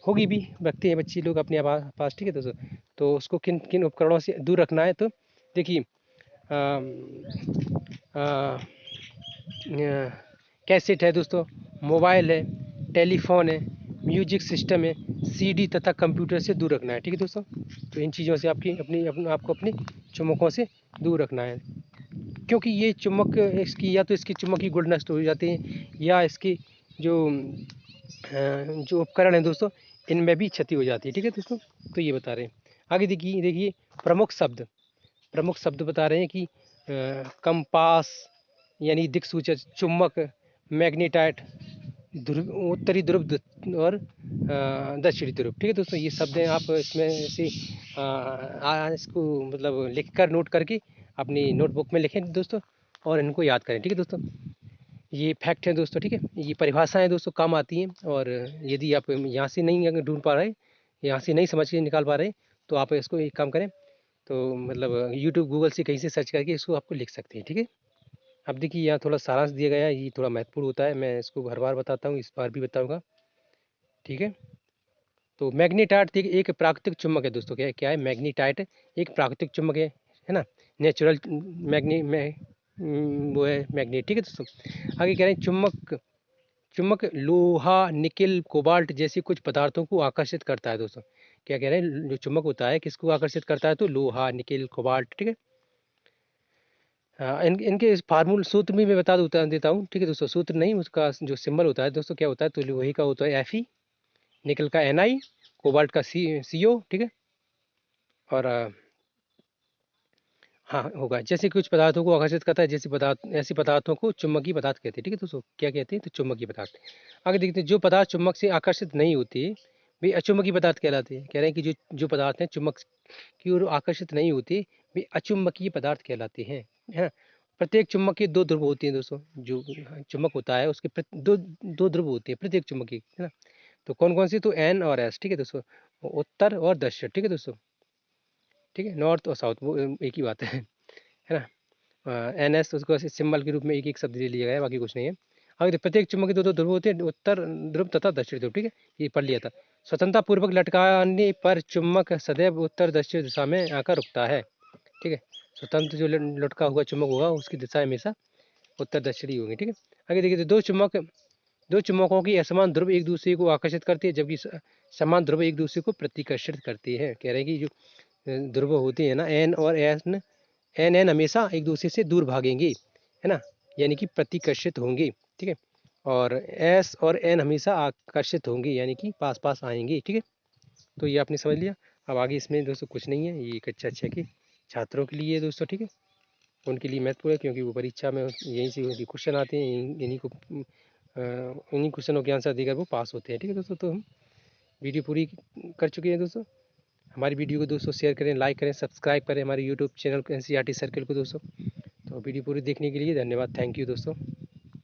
होगी भी, रखते हैं बच्चे लोग अपने पास। ठीक है दोस्तों, तो उसको किन किन उपकरणों से दूर रखना है, तो देखिए कैसेट है दोस्तों, मोबाइल है, टेलीफोन है, म्यूजिक सिस्टम है, सीडी तथा कंप्यूटर से दूर रखना है। ठीक है दोस्तों, तो इन चीज़ों से आपको अपने चुम्बकों से दूर रखना है, क्योंकि ये चुम्बक इसकी या तो इसकी चुम्बक की गुण नष्ट हो जाते हैं, या इसकी जो जो उपकरण है दोस्तों, इनमें भी क्षति हो जाती है। ठीक है दोस्तों, तो ये बता रहे हैं। आगे देखिए देखिए प्रमुख शब्द बता रहे हैं कि कंपास यानी दिक्सूचक, चुम्बक, मैग्नेटाइट, ध्रुव, उत्तरी ध्रुव और दक्षिणी ध्रुव। ठीक है दोस्तों, ये शब्द हैं, आप इसमें से इसको मतलब लिख कर नोट करके अपनी नोटबुक में लिखें दोस्तों, और इनको याद करें। ठीक है दोस्तों, ये फैक्ट है दोस्तों। ठीक है, ये परिभाषाएं दोस्तों काम आती हैं, और यदि आप यहाँ से नहीं अगर ढूंढ पा रहे, यहाँ से नहीं समझ के निकाल पा रहे, तो आप इसको एक काम करें, तो मतलब यूट्यूब गूगल से कहीं से सर्च करके इसको आपको लिख सकते हैं। ठीक है, अब देखिए यहाँ थोड़ा सारांश दिया गया है, ये थोड़ा महत्वपूर्ण होता है, मैं इसको हर बार बताता हूँ, इस बार भी बताऊँगा। ठीक है, तो मैग्नेटाइट एक प्राकृतिक चुम्बक है दोस्तों। क्या क्या है मैग्नेटाइट? एक प्राकृतिक चुम्बक है ना, नेचुरल मैग्ने वो है मैग्नेट। ठीक है दोस्तों, आगे कह रहे हैं चुम्बक लोहा, निकेल, कोबाल्ट जैसे कुछ पदार्थों को आकर्षित करता है दोस्तों। क्या कह रहे हैं, जो चुम्बक होता है किसको आकर्षित करता है? तो लोहा, निकेल, कोबाल्ट। ठीक है, इनके इस फार्मूल सूत्र भी मैं देता हूँ। ठीक है दोस्तों, सूत्र नहीं, उसका जो सिंबल होता है दोस्तों क्या होता है, तो लोहे का होता है Fe, निकल का Na, कोबाल्ट का CO। ठीक है, और हाँ होगा, जैसे कुछ पदार्थों को आकर्षित करता है, ऐसे पदार्थों को चुम्बकीय पदार्थ कहते हैं। ठीक है दोस्तों, क्या कहते हैं? तो चुम्बकीय पदार्थ। आगे देखते हैं, जो पदार्थ चुम्बक से आकर्षित नहीं होते वे अचुम्बकीय पदार्थ कहलाते हैं। कह रहे हैं कि जो पदार्थ हैं चुम्बक की ओर आकर्षित नहीं होते वे अचुम्बकीय पदार्थ कहलाते हैं, है ना। प्रत्येक चुम्बक के दो ध्रुव होते हैं दोस्तों, जो चुम्बक होता है उसके दो ध्रुव होते हैं प्रत्येक चुम्बक की, है ना। तो कौन कौन सी? तो N और S। ठीक है दोस्तों, उत्तर और दक्षिण। ठीक है दोस्तों, ठीक है, नॉर्थ और साउथ वो एक ही बात है ना। NS उसको सिंबल के रूप में एक एक शब्द ले लिया गया है, बाकी कुछ नहीं है। आगे प्रत्येक चुम्बक के दो ध्रुव होते हैं, उत्तर ध्रुव तथा दक्षिण ध्रुव। ठीक है, ये पढ़ लिया था। स्वतंत्रता पूर्वक लटकाने पर चुम्बक सदैव उत्तर दक्षिण दिशा में आकर रुकता है। ठीक है, स्वतंत्र जो लटका हुआ चुम्बक होगा उसकी दिशा हमेशा उत्तर दक्षिणी होगी। ठीक है, आगे देखिए, तो दो चुम्बकों की असमान ध्रुव एक दूसरे को आकर्षित करते हैं, जबकि समान ध्रुव एक दूसरे को प्रतिकर्षित करते हैं। कह रहे हैं कि जो ध्रुव होते हैं ना, N और N हमेशा एक दूसरे से दूर भागेंगे, है ना, यानी कि प्रतिकर्षित होंगे। ठीक है, और S और N हमेशा आकर्षित होंगे, यानी कि पास पास आएंगे। ठीक है, तो ये आपने समझ लिया। अब आगे इसमें दोस्तों कुछ नहीं है, ये कक्षा 6 के छात्रों के लिए दोस्तों। ठीक है, उनके लिए महत्वपूर्ण है, क्योंकि वो परीक्षा में यहीं से उनके क्वेश्चन आते हैं, इन्हीं क्वेश्चनों के आंसर देकर वो पास होते हैं। ठीक है दोस्तों, तो हम वीडियो पूरी कर चुके हैं दोस्तों। हमारी वीडियो को दोस्तों शेयर करें, लाइक करें, सब्सक्राइब करें हमारे यूट्यूब चैनल को NCERT सर्किल को दोस्तों। तो वीडियो पूरी देखने के लिए धन्यवाद, थैंक यू दोस्तों।